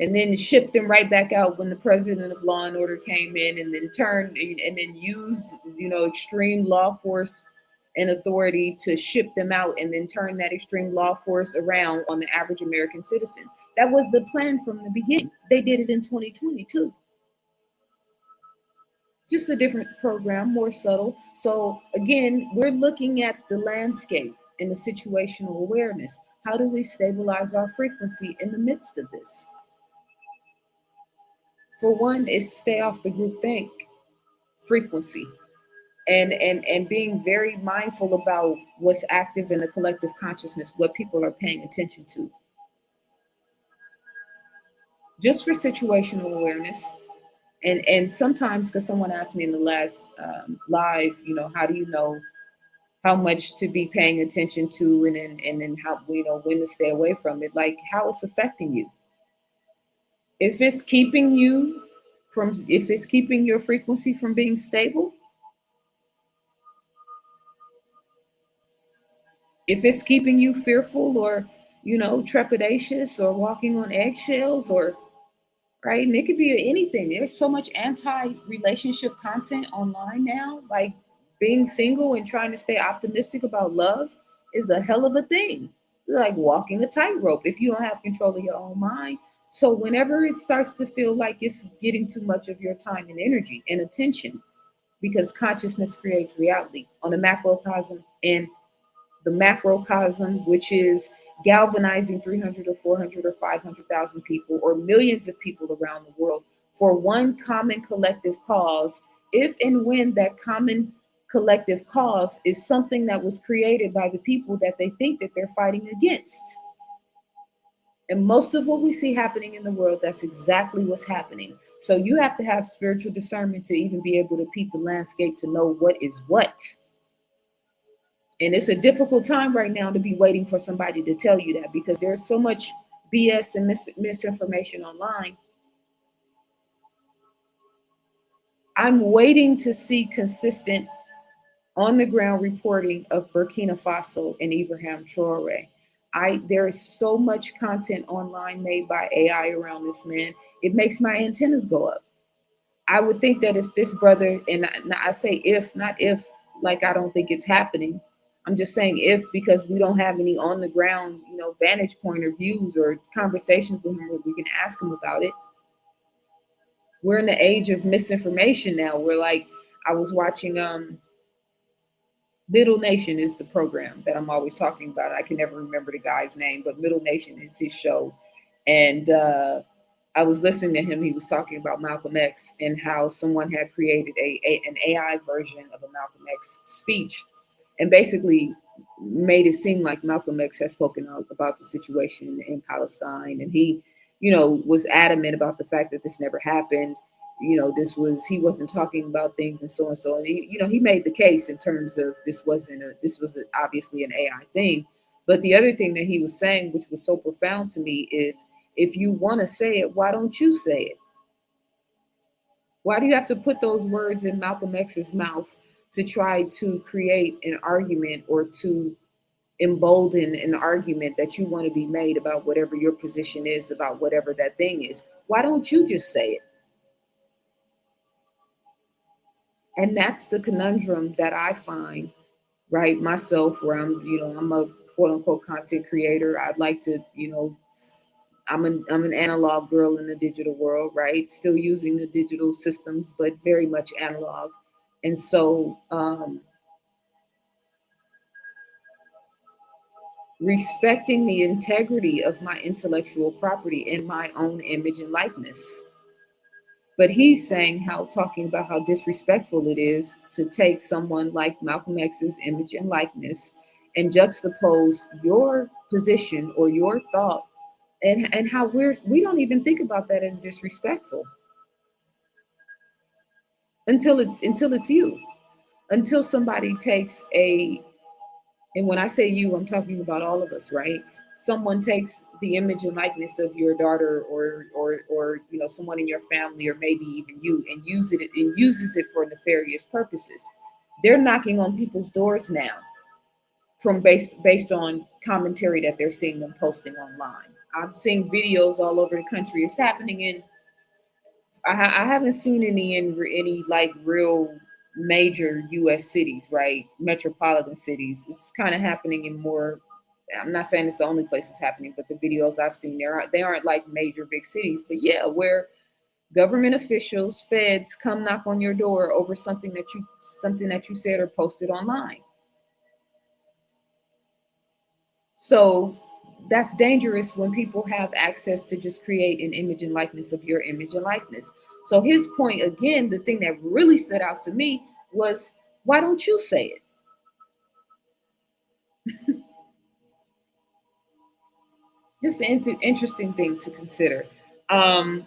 and then shipped them right back out when the president of law and order came in, and then turned and then used extreme law force and authority to ship them out, and then turn that extreme law force around on the average American citizen. That was the plan from the beginning. They did it in 2022. Just a different program, more subtle. So again, we're looking at the landscape and the situational awareness. How do we stabilize our frequency in the midst of this? For one, is stay off the group think frequency, and being very mindful about what's active in the collective consciousness, what people are paying attention to, just for situational awareness. And sometimes, because someone asked me in the last live, how do you know how much to be paying attention to, and then how, when to stay away from it, like how it's affecting you. If it's keeping you if it's keeping your frequency from being stable, If it's keeping you fearful or, trepidatious or walking on eggshells or, right? And it could be anything. There's so much anti-relationship content online now. Like being single and trying to stay optimistic about love is a hell of a thing. Like walking a tightrope if you don't have control of your own mind. So whenever it starts to feel like it's getting too much of your time and energy and attention, because consciousness creates reality on a macrocosm and the macrocosm, which is galvanizing 300 or 400 or 500,000 people or millions of people around the world for one common collective cause, if and when that common collective cause is something that was created by the people that they think that they're fighting against. And most of what we see happening in the world, that's exactly what's happening. So you have to have spiritual discernment to even be able to peep the landscape to know what is what. And it's a difficult time right now to be waiting for somebody to tell you that because there's so much BS and misinformation online. I'm waiting to see consistent on the ground reporting of Burkina Faso and Ibrahim Traore. There is so much content online made by AI around this man. It makes my antennas go up. I would think that if this brother, and I say if, not if, like I don't think it's happening. I'm just saying if, because we don't have any on the ground, vantage point or views or conversations with him where we can ask him about it. We're in the age of misinformation now. We're like, I was watching Middle Nation is the program that I'm always talking about. I can never remember the guy's name, but Middle Nation is his show. And I was listening to him. He was talking about Malcolm X and how someone had created an AI version of a Malcolm X speech and basically made it seem like Malcolm X had spoken out about the situation in Palestine. And he, was adamant about the fact that this never happened. He wasn't talking about things and so and so. And he made the case in terms of this was obviously an AI thing. But the other thing that he was saying, which was so profound to me, is if you want to say it, why don't you say it? Why do you have to put those words in Malcolm X's mouth to try to create an argument or to embolden an argument that you want to be made about whatever your position is about whatever that thing is? Why don't you just say it? And that's the conundrum that I find, right, myself, where I'm a quote unquote content creator. I'd like to, I'm an analog girl in the digital world, right? Still using the digital systems, but very much analog. And so respecting the integrity of my intellectual property and my own image and likeness. But he's saying talking about how disrespectful it is to take someone like Malcolm X's image and likeness and juxtapose your position or your thought and how we don't even think about that as disrespectful until it's you, until somebody takes and when I say you, I'm talking about all of us, right? Someone takes the image and likeness of your daughter or someone in your family or maybe even you and uses it for nefarious purposes. They're knocking on people's doors now from based on commentary that they're seeing them posting online. I'm seeing videos all over the country. It's happening in I haven't seen any like real major U.S. cities, right? Metropolitan cities. It's kind of happening in more. I'm not saying it's the only place it's happening, but the videos I've seen they aren't like major big cities, but yeah, where government officials, feds come knock on your door over something that you said or posted online. So that's dangerous when people have access to just create an image and likeness of your image and likeness. So his point again, the thing that really stood out to me was, why don't you say it? Just an interesting thing to consider. Um,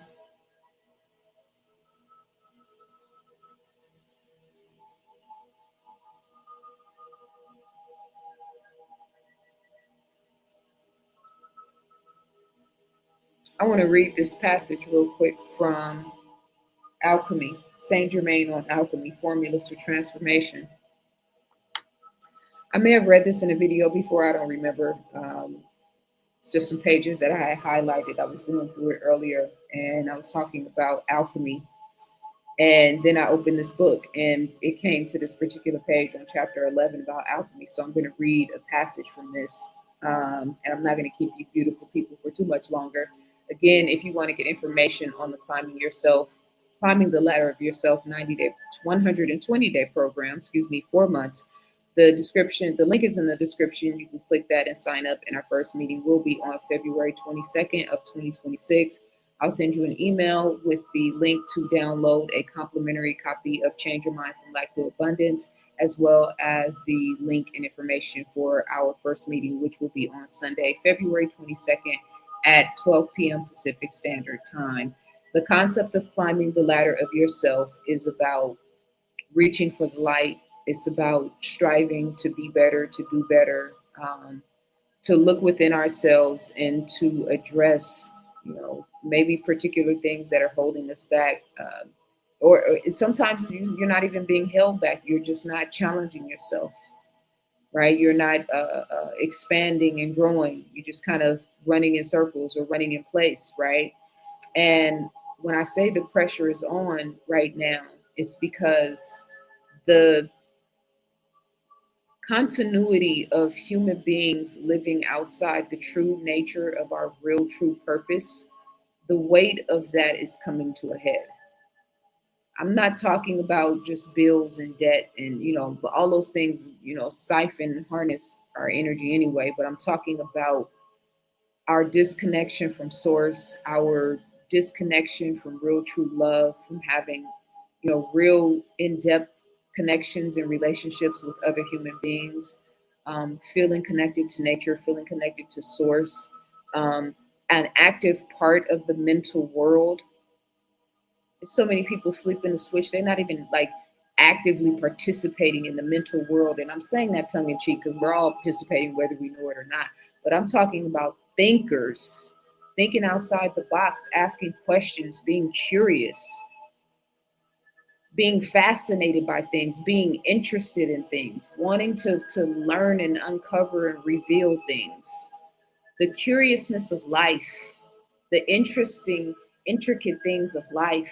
I want to read this passage real quick from Alchemy, Saint Germain on Alchemy, Formulas for Transformation. I may have read this in a video before. I don't remember. It's just some pages that I had highlighted. I was going through it earlier, and I was talking about alchemy. And then I opened this book, and it came to this particular page on chapter 11 about alchemy. So I'm going to read a passage from this, and I'm not going to keep you beautiful people for too much longer. Again, if you want to get information on the climbing the ladder of yourself 90-day, 120-day program, 4 months. The link is in the description. You can click that and sign up. And our first meeting will be on February 22nd of 2026. I'll send you an email with the link to download a complimentary copy of Change Your Mind from Lack to Abundance, as well as the link and information for our first meeting, which will be on Sunday, February 22nd at 12 p.m. Pacific Standard Time. The concept of climbing the ladder of yourself is about reaching for the light. It's about striving to be better, to do better, to look within ourselves and to address, maybe particular things that are holding us back. Or sometimes you're not even being held back. You're just not challenging yourself, right? You're not expanding and growing. You're just kind of running in circles or running in place, right? And when I say the pressure is on right now, it's because the continuity of human beings living outside the true nature of our real true purpose, the weight of that is coming to a head. I'm not talking about just bills and debt and, all those things, siphon and harness our energy anyway, but I'm talking about our disconnection from source, our disconnection from real true love, from having, real in-depth connections and relationships with other human beings, feeling connected to nature, feeling connected to source, um, an active part of the mental world. So many people sleep in the switch. They're not even like actively participating in the mental world. And I'm saying that tongue in cheek because we're all participating whether we know it or not. But I'm talking about thinkers, thinking outside the box, asking questions, being curious, being fascinated by things, being interested in things, wanting to learn and uncover and reveal things. The curiousness of life, the interesting, intricate things of life.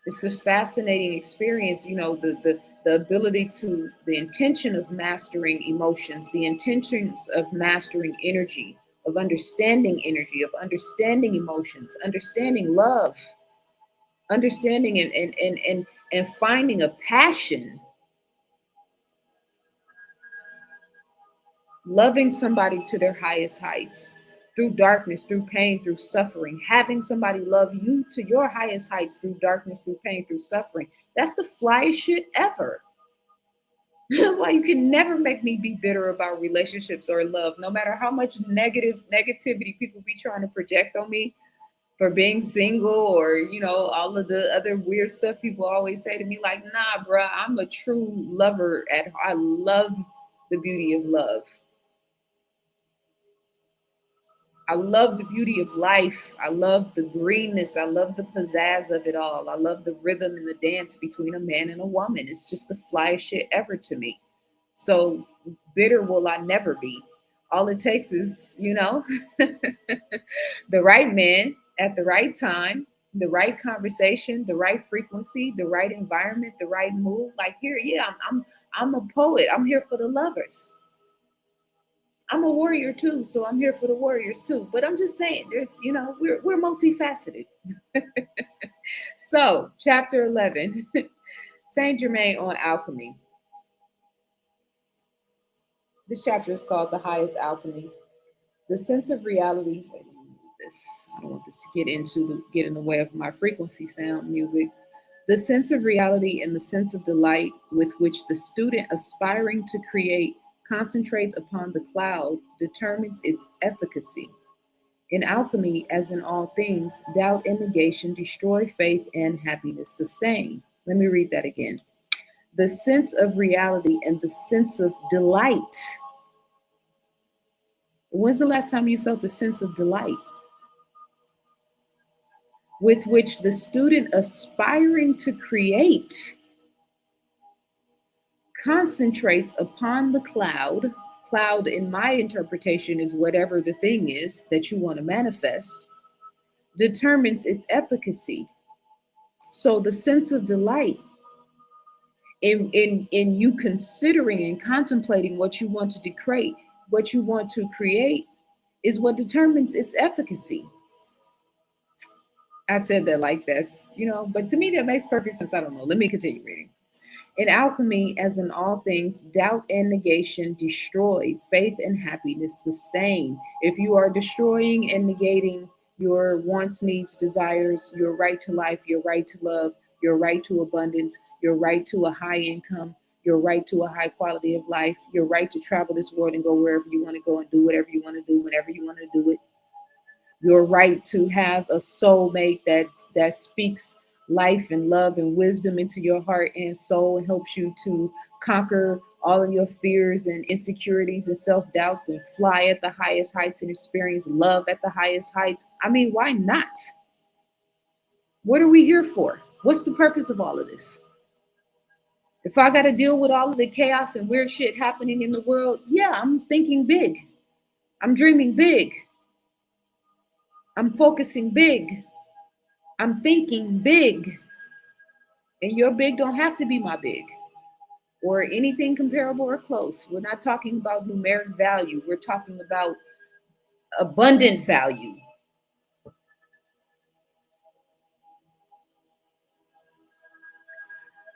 It's a fascinating experience, the ability to, the intention of mastering emotions, the intentions of mastering energy, of understanding emotions, understanding love, understanding and finding a passion, loving somebody to their highest heights through darkness, through pain, through suffering, having somebody love you to your highest heights through darkness, through pain, through suffering. That's the flyest shit ever. That's why you can never make me be bitter about relationships or love, no matter how much negativity people be trying to project on me for being single, or all of the other weird stuff people always say to me, like, nah, bruh, I'm a true lover. I love the beauty of love. I love the beauty of life. I love the greenness. I love the pizzazz of it all. I love the rhythm and the dance between a man and a woman. It's just the flyest shit ever to me. So bitter will I never be. All it takes is, the right man at the right time, the right conversation, the right frequency, the right environment, the right mood. Like here, yeah, I'm a poet. I'm here for the lovers. I'm a warrior too, so I'm here for the warriors too. But I'm just saying, we're multifaceted. So, chapter 11, Saint Germain on alchemy. This chapter is called The Highest Alchemy. The sense of reality. Wait, let me move this. I don't want this to get in the way of my frequency sound music. The sense of reality and the sense of delight with which the student aspiring to create concentrates upon the cloud determines its efficacy. In alchemy, as in all things, doubt and negation destroy faith and happiness sustain. Let me read that again. The sense of reality and the sense of delight. When's the last time you felt the sense of delight with which the student aspiring to create concentrates upon the cloud. Cloud, in my interpretation, is whatever the thing is that you want to manifest, determines its efficacy. So the sense of delight in you considering and contemplating what you want to create, what you want to create, is what determines its efficacy. I said that like this, but to me that makes perfect sense. I don't know. Let me continue reading. In alchemy, as in all things, doubt and negation destroy, faith and happiness sustain. If you are destroying and negating your wants, needs, desires, your right to life, your right to love, your right to abundance, your right to a high income, your right to a high quality of life, your right to travel this world and go wherever you want to go and do whatever you want to do whenever you want to do it, your right to have a soulmate that speaks life and love and wisdom into your heart and soul and helps you to conquer all of your fears and insecurities and self-doubts and fly at the highest heights and experience love at the highest heights. I mean, why not? What are we here for? What's the purpose of all of this? If I got to deal with all of the chaos and weird shit happening in the world, yeah, I'm thinking big. I'm dreaming big. I'm focusing big. I'm thinking big. And your big don't have to be my big or anything comparable or close. We're not talking about numeric value. We're talking about abundant value.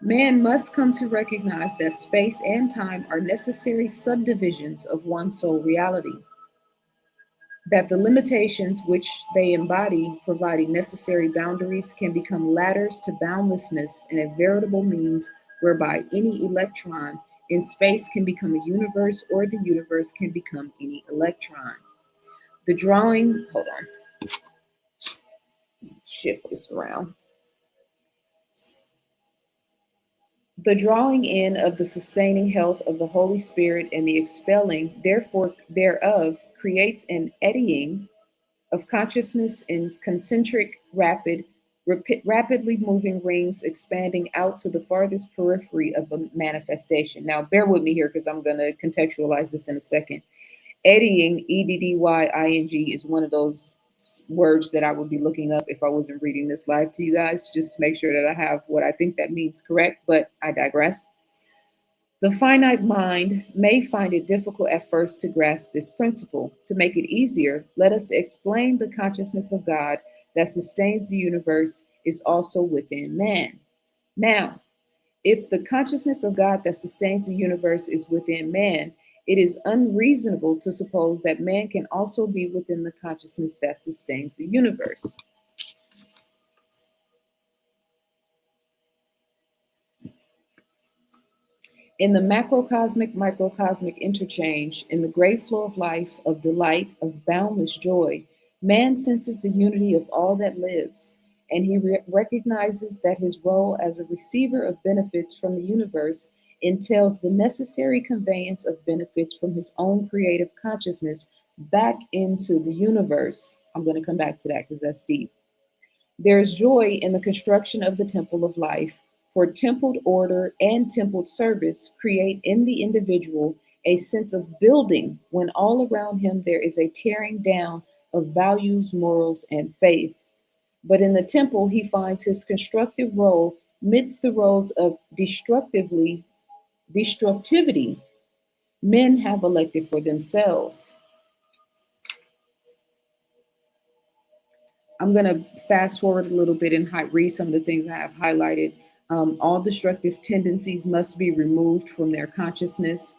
Man must come to recognize that space and time are necessary subdivisions of one soul reality, that the limitations which they embody, providing necessary boundaries, can become ladders to boundlessness and a veritable means whereby any electron in space can become a universe or the universe can become any electron. The drawing, hold on, shift this around. The drawing in of the sustaining health of the Holy Spirit and the expelling, therefore, thereof creates an eddying of consciousness in concentric, rapidly moving rings expanding out to the farthest periphery of a manifestation. Now, bear with me here because I'm going to contextualize this in a second. Eddying, EDDYING, is one of those words that I would be looking up if I wasn't reading this live to you guys, just to make sure that I have what I think that means correct, but I digress. The finite mind may find it difficult at first to grasp this principle. To make it easier, let us explain the consciousness of God that sustains the universe is also within man. Now, if the consciousness of God that sustains the universe is within man, it is unreasonable to suppose that man can also be within the consciousness that sustains the universe. In the macrocosmic microcosmic interchange, in the great flow of life, of delight, of boundless joy, man senses the unity of all that lives, and he recognizes that his role as a receiver of benefits from the universe entails the necessary conveyance of benefits from his own creative consciousness back into the universe. I'm going to come back to that because that's deep. There is joy in the construction of the temple of life, for templed order and templed service create in the individual a sense of building when all around him there is a tearing down of values, morals, and faith. But in the temple, he finds his constructive role midst the roles of destructivity men have elected for themselves. I'm going to fast forward a little bit and read some of the things I have highlighted. All destructive tendencies must be removed from their consciousness.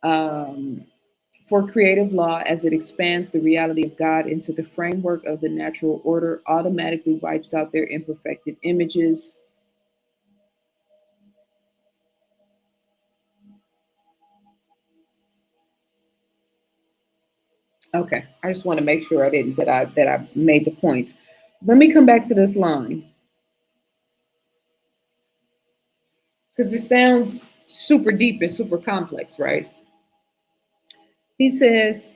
For creative law, as it expands the reality of God into the framework of the natural order, automatically wipes out their imperfected images. Okay, I just want to make sure I made the points. Let me come back to this line because it sounds super deep and super complex, right? He says,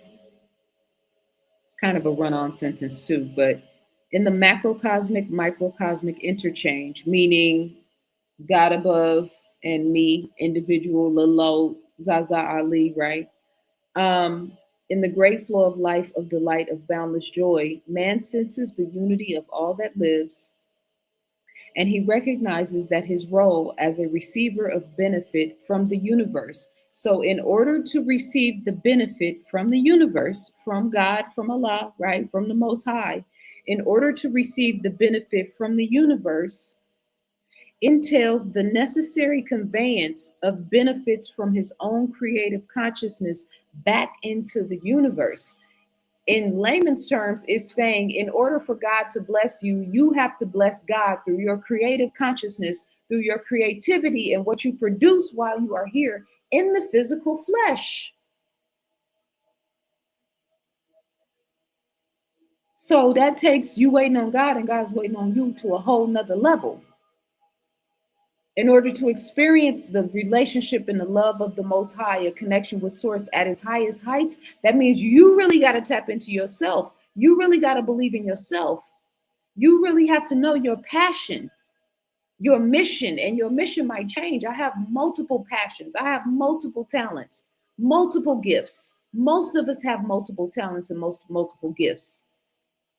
it's kind of a run-on sentence too, but in the macrocosmic microcosmic interchange, meaning God above and me, individual Lalo ZaZaAli, right? Um, in the great flow of life, of delight, of boundless joy, man senses the unity of all that lives, and he recognizes that his role as a receiver of benefit from the universe. So, in order to receive the benefit from the universe, from God, from Allah, right, from the Most High, in order to receive the benefit from the universe, entails the necessary conveyance of benefits from his own creative consciousness back into the universe. In layman's terms, it's saying in order for God to bless you, you have to bless God through your creative consciousness, through your creativity and what you produce while you are here in the physical flesh. So that takes you waiting on God and God's waiting on you to a whole nother level. In order to experience the relationship and the love of the Most High, a connection with Source at its highest heights, that means you really got to tap into yourself. You really got to believe in yourself. You really have to know your passion, your mission, and your mission might change. I have multiple passions, I have multiple talents, multiple gifts. Most of us have multiple talents and multiple gifts.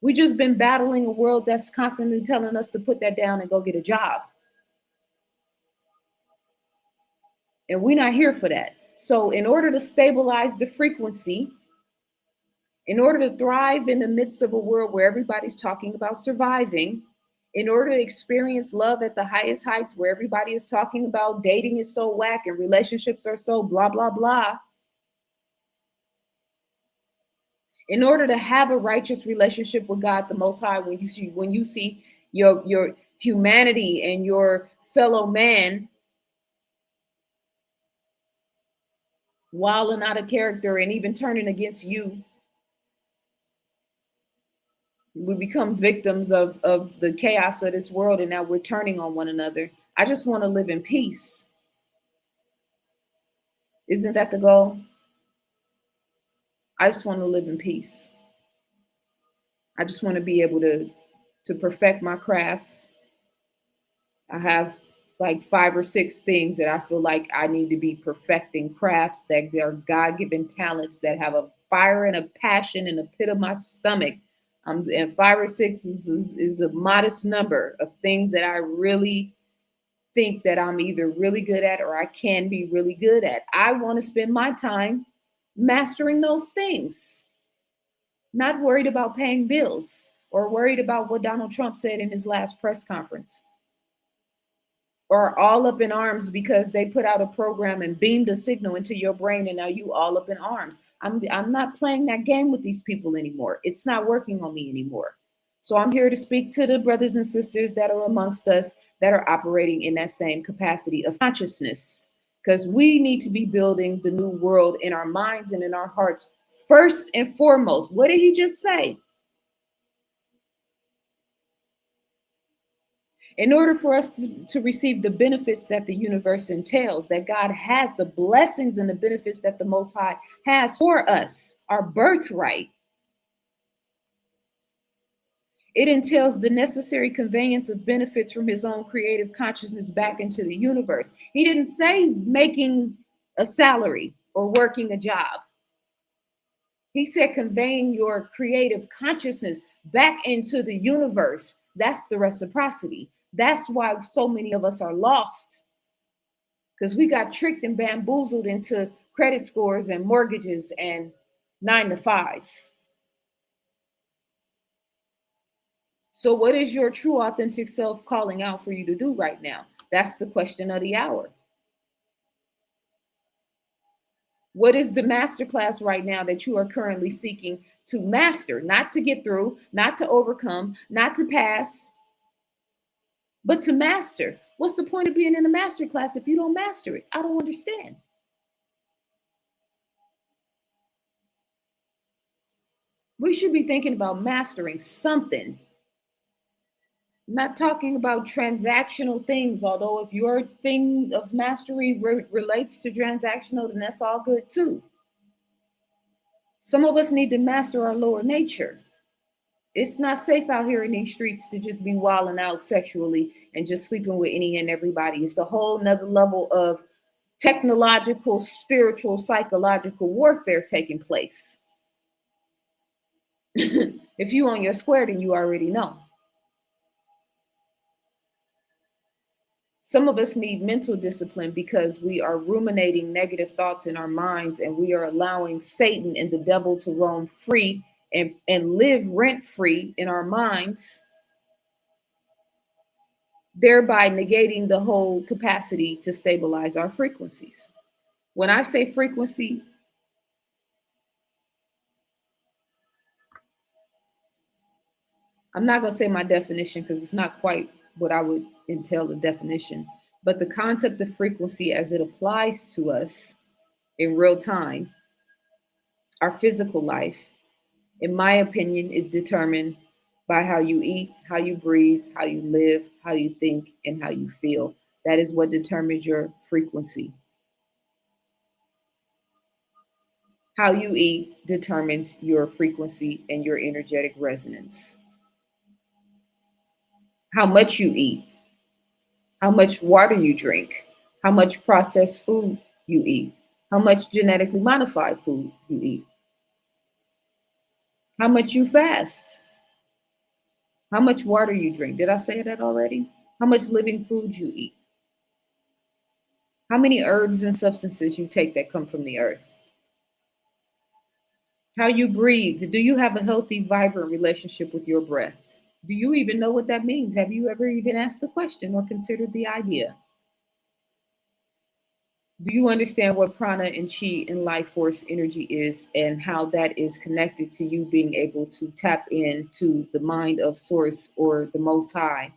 We just been battling a world that's constantly telling us to put that down and go get a job. And we're not here for that. So, in order to stabilize the frequency, in order to thrive in the midst of a world where everybody's talking about surviving, in order to experience love at the highest heights where everybody is talking about dating is so whack and relationships are so blah, blah, blah, in order to have a righteous relationship with God the Most High, when you see your humanity and your fellow man wilding out of character and even turning against you, we become victims of the chaos of this world, and now we're turning on one another. I just want to live in peace. Isn't that the goal? I just want to live in peace. I just want to be able to perfect my crafts. I have like 5 or 6 things that I feel like I need to be perfecting, crafts that are God-given talents that have a fire and a passion in the pit of my stomach. And 5 or 6 is a modest number of things that I really think that I'm either really good at or I can be really good at. I want to spend my time mastering those things, not worried about paying bills or worried about what Donald Trump said in his last press conference, or all up in arms because they put out a program and beamed a signal into your brain and now you all up in arms. I'm not playing that game with these people anymore. It's not working on me anymore. So I'm here to speak to the brothers and sisters that are amongst us that are operating in that same capacity of consciousness, because we need to be building the new world in our minds and in our hearts first and foremost. What did he just say? In order for us to receive the benefits that the universe entails, that God has, the blessings and the benefits that the Most High has for us, our birthright, it entails the necessary conveyance of benefits from his own creative consciousness back into the universe. He didn't say making a salary or working a job. He said conveying your creative consciousness back into the universe. That's the reciprocity. That's why so many of us are lost, because we got tricked and bamboozled into credit scores and mortgages and 9 to 5s. So, what is your true, authentic self calling out for you to do right now? That's the question of the hour. What is the masterclass right now that you are currently seeking to master, not to get through, not to overcome, not to pass, but to master? What's the point of being in a masterclass if you don't master it? I don't understand. We should be thinking about mastering something. Not talking about transactional things, although if your thing of mastery relates to transactional, then that's all good too. Some of us need to master our lower nature. It's not safe out here in these streets to just be wilding out sexually and just sleeping with any and everybody. It's a whole nother level of technological, spiritual, psychological warfare taking place. If you on your square, then you already know. Some of us need mental discipline because we are ruminating negative thoughts in our minds and we are allowing Satan and the devil to roam free and live rent free in our minds, thereby negating the whole capacity to stabilize our frequencies. When I say frequency, I'm not going to say my definition because it's not quite what I would entail the definition, but the concept of frequency as it applies to us in real time, our physical life, in my opinion, is determined by how you eat, how you breathe, how you live, how you think, and how you feel. That is what determines your frequency. How you eat determines your frequency and your energetic resonance. How much you eat, how much water you drink, how much processed food you eat, how much genetically modified food you eat, how much you fast, how much water you drink. Did I say that already? How much living food you eat, how many herbs and substances you take that come from the earth, how you breathe. Do you have a healthy, vibrant relationship with your breath? Do you even know what that means? Have you ever even asked the question or considered the idea? Do you understand what prana and chi and life force energy is and how that is connected to you being able to tap into the mind of source or the most high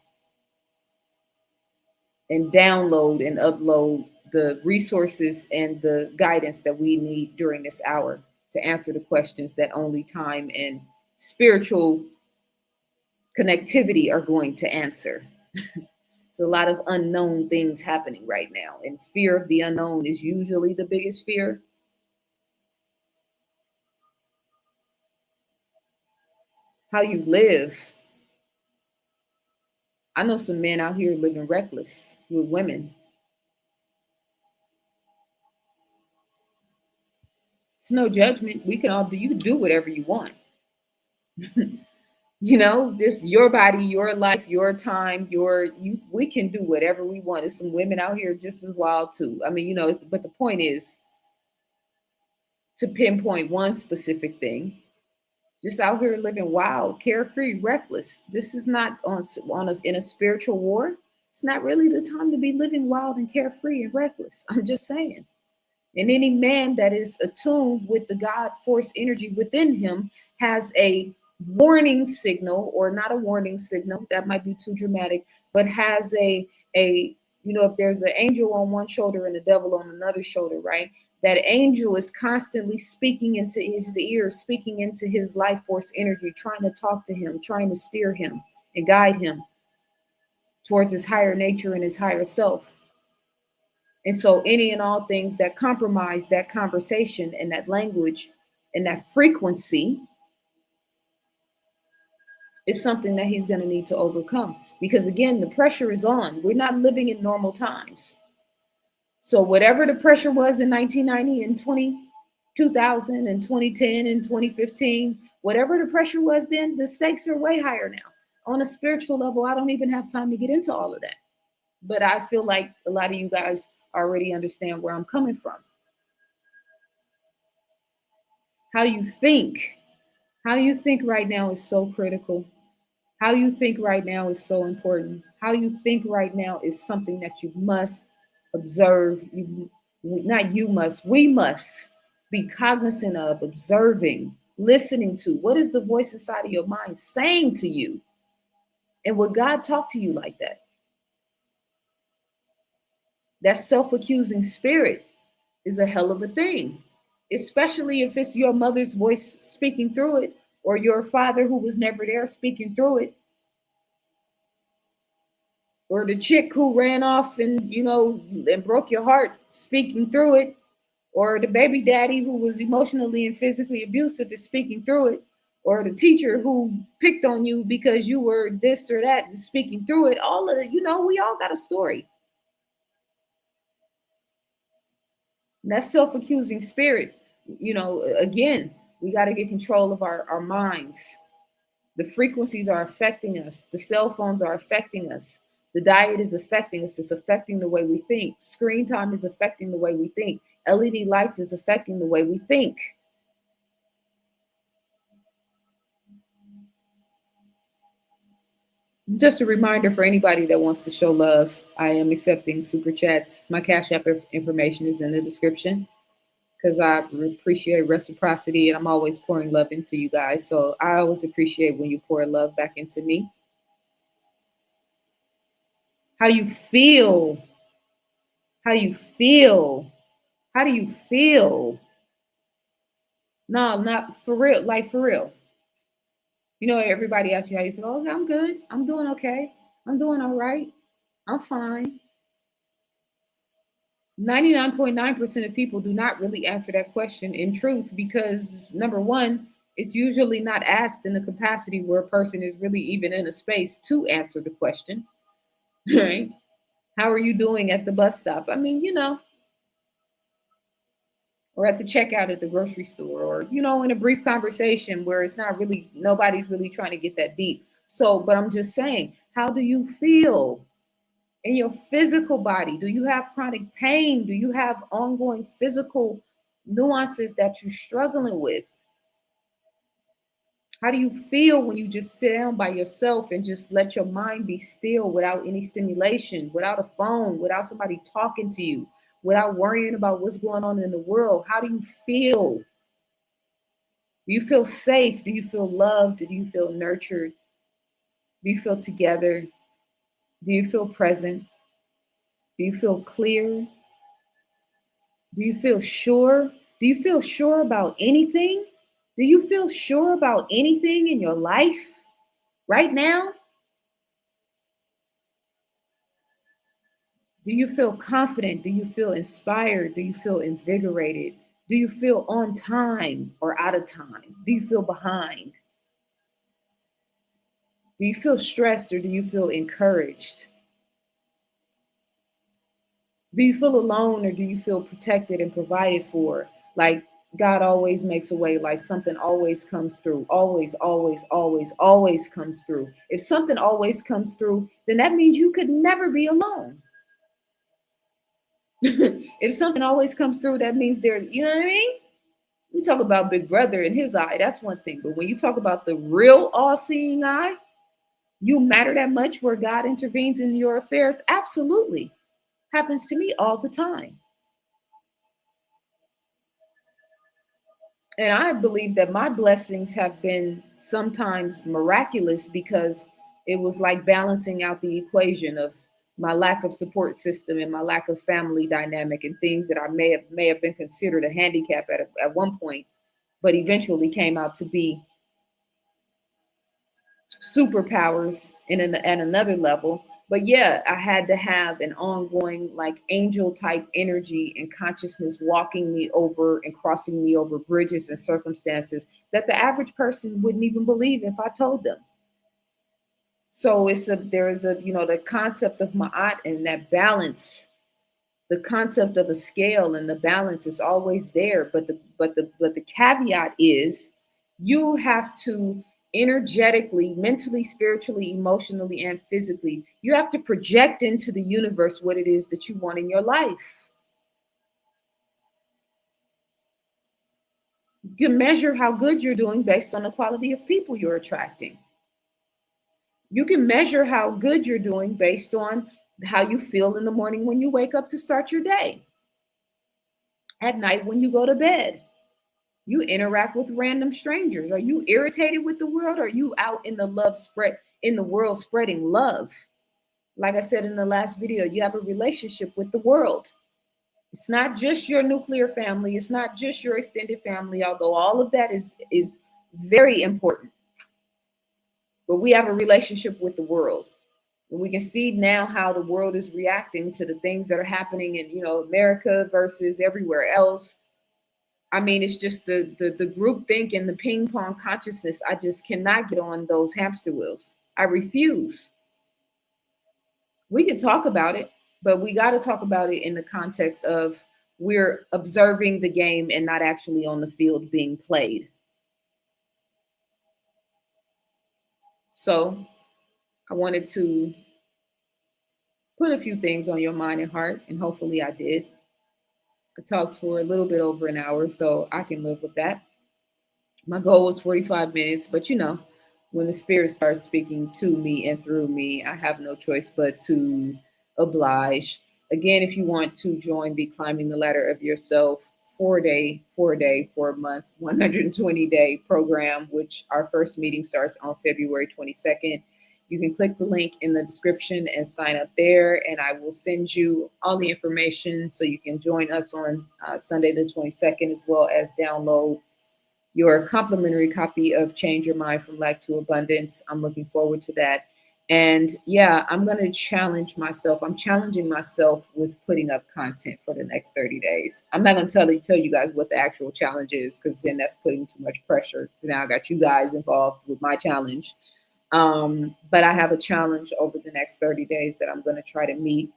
and download and upload the resources and the guidance that we need during this hour to answer the questions that only time and spiritual connectivity are going to answer. It's a lot of unknown things happening right now, and fear of the unknown is usually the biggest fear. How you live. I know some men out here living reckless with women. It's no judgment. We can all do, you can do whatever you want. Just your body, your life, your time, we can do whatever we want. There's some women out here just as wild too. I mean, but the point is to pinpoint one specific thing. Just out here living wild, carefree, reckless. This is not in a spiritual war. It's not really the time to be living wild and carefree and reckless. I'm just saying. And any man that is attuned with the God force energy within him has a warning signal, or not a warning signal, that might be too dramatic, but has if there's an angel on one shoulder and a devil on another shoulder, right? That angel is constantly speaking into his ears, speaking into his life force energy, trying to talk to him, trying to steer him and guide him towards his higher nature and his higher self. And so any and all things that compromise that conversation and that language and that frequency is something that he's going to need to overcome. Because again, the pressure is on. We're not living in normal times. So whatever the pressure was in 1990 and 2000 and 2010 and 2015, whatever the pressure was then, the stakes are way higher now. On a spiritual level, I don't even have time to get into all of that. But I feel like a lot of you guys already understand where I'm coming from. How you think right now is so critical. How you think right now is so important. How you think right now is something that you must observe. We must be cognizant of, observing, listening to. What is the voice inside of your mind saying to you? And would God talk to you like that? That self-accusing spirit is a hell of a thing, especially if it's your mother's voice speaking through it, or your father who was never there speaking through it, or the chick who ran off and broke your heart speaking through it, or the baby daddy who was emotionally and physically abusive is speaking through it, or the teacher who picked on you because you were this or that, speaking through it. All of it, we all got a story. And that self-accusing spirit, again, we got to get control of our minds. The frequencies are affecting us. The cell phones are affecting us. The diet is affecting us. It's affecting the way we think. Screen time is affecting the way we think. LED lights is affecting the way we think. Just a reminder for anybody that wants to show love, I am accepting super chats. My Cash App information is in the description because I appreciate reciprocity and I'm always pouring love into you guys. So I always appreciate when you pour love back into me. How you feel? How you feel? How do you feel? No, not for real. Like for real. Everybody asks you how you feel. Oh, I'm good. I'm doing okay. I'm doing all right. I'm fine. 99.9% of people do not really answer that question in truth because, number one, it's usually not asked in the capacity where a person is really even in a space to answer the question. Right? How are you doing at the bus stop? I mean, or at the checkout at the grocery store, or, in a brief conversation where it's not really, nobody's really trying to get that deep. So, but I'm just saying, how do you feel in your physical body? Do you have chronic pain? Do you have ongoing physical nuances that you're struggling with? How do you feel when you just sit down by yourself and just let your mind be still without any stimulation, without a phone, without somebody talking to you, without worrying about what's going on in the world? How do you feel? Do you feel safe? Do you feel loved? Do you feel nurtured? Do you feel together? Do you feel present? Do you feel clear? Do you feel sure? Do you feel sure about anything? Do you feel sure about anything in your life right now? Do you feel confident? Do you feel inspired? Do you feel invigorated? Do you feel on time or out of time? Do you feel behind? Do you feel stressed or do you feel encouraged? Do you feel alone or do you feel protected and provided for? Like God always makes a way, like something always comes through. Always, always, always, always comes through. If something always comes through, then that means you could never be alone. If something always comes through, that means there, you know what I mean? We talk about Big Brother in his eye, that's one thing. But when you talk about the real all-seeing eye, you matter that much where God intervenes in your affairs? Absolutely. Happens to me all the time. And I believe that my blessings have been sometimes miraculous because it was like balancing out the equation of my lack of support system and my lack of family dynamic and things that I may have been considered a handicap at one point, but eventually came out to be superpowers at another level. But yeah, I had to have an ongoing like angel type energy and consciousness walking me over and crossing me over bridges and circumstances that the average person wouldn't even believe if I told them. So there is a the concept of ma'at and that balance, the concept of a scale and the balance is always there, but the caveat is you have to energetically, mentally, spiritually, emotionally, and physically, you have to project into the universe what it is that you want in your life. You can measure how good you're doing based on the quality of people you're attracting. You can measure how good you're doing based on how you feel in the morning when you wake up to start your day, at night when you go to bed. You interact with random strangers. Are you irritated with the world? Or are you out in the world spreading love? Like I said in the last video, you have a relationship with the world. It's not just your nuclear family. It's not just your extended family, although all of that is very important. But we have a relationship with the world. And we can see now how the world is reacting to the things that are happening in, America versus everywhere else. I mean, it's just the group think and the ping pong consciousness. I just cannot get on those hamster wheels. I refuse. We can talk about it, but we got to talk about it in the context of we're observing the game and not actually on the field being played. So I wanted to put a few things on your mind and heart, and hopefully I did. I talked for a little bit over an hour, so I can live with that. My goal was 45 minutes, but when the spirit starts speaking to me and through me, I have no choice but to oblige. Again, if you want to join the Climbing the Ladder of Yourself 4-day, 4 month, 120-day program, which our first meeting starts on February 22nd, you can click the link in the description and sign up there, and I will send you all the information so you can join us on Sunday the 22nd, as well as download your complimentary copy of Change Your Mind from Lack to Abundance. I'm looking forward to that. And yeah, I'm going to challenge myself. I'm challenging myself with putting up content for the next 30 days. I'm not going to tell you guys what the actual challenge is, because then that's putting too much pressure. So now I got you guys involved with my challenge. But I have a challenge over the next 30 days that I'm going to try to meet,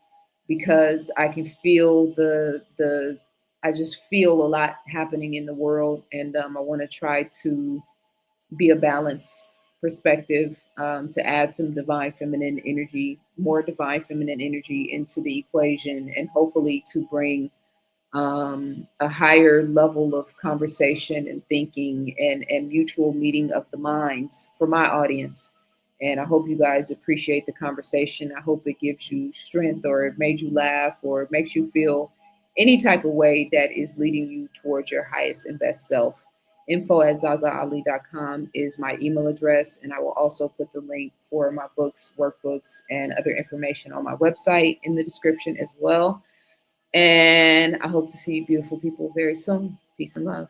because I can feel I just feel a lot happening in the world, and I want to try to be a balanced perspective, to add some divine feminine energy, more divine feminine energy into the equation, and hopefully to bring a higher level of conversation and thinking, and mutual meeting of the minds for my audience. And I hope you guys appreciate the conversation. I hope it gives you strength, or it made you laugh, or it makes you feel any type of way that is leading you towards your highest and best self. Info@ZaZaAli.com is my email address, and I will also put the link for my books, workbooks, and other information on my website in the description as well. And I hope to see you beautiful people very soon. Peace and love.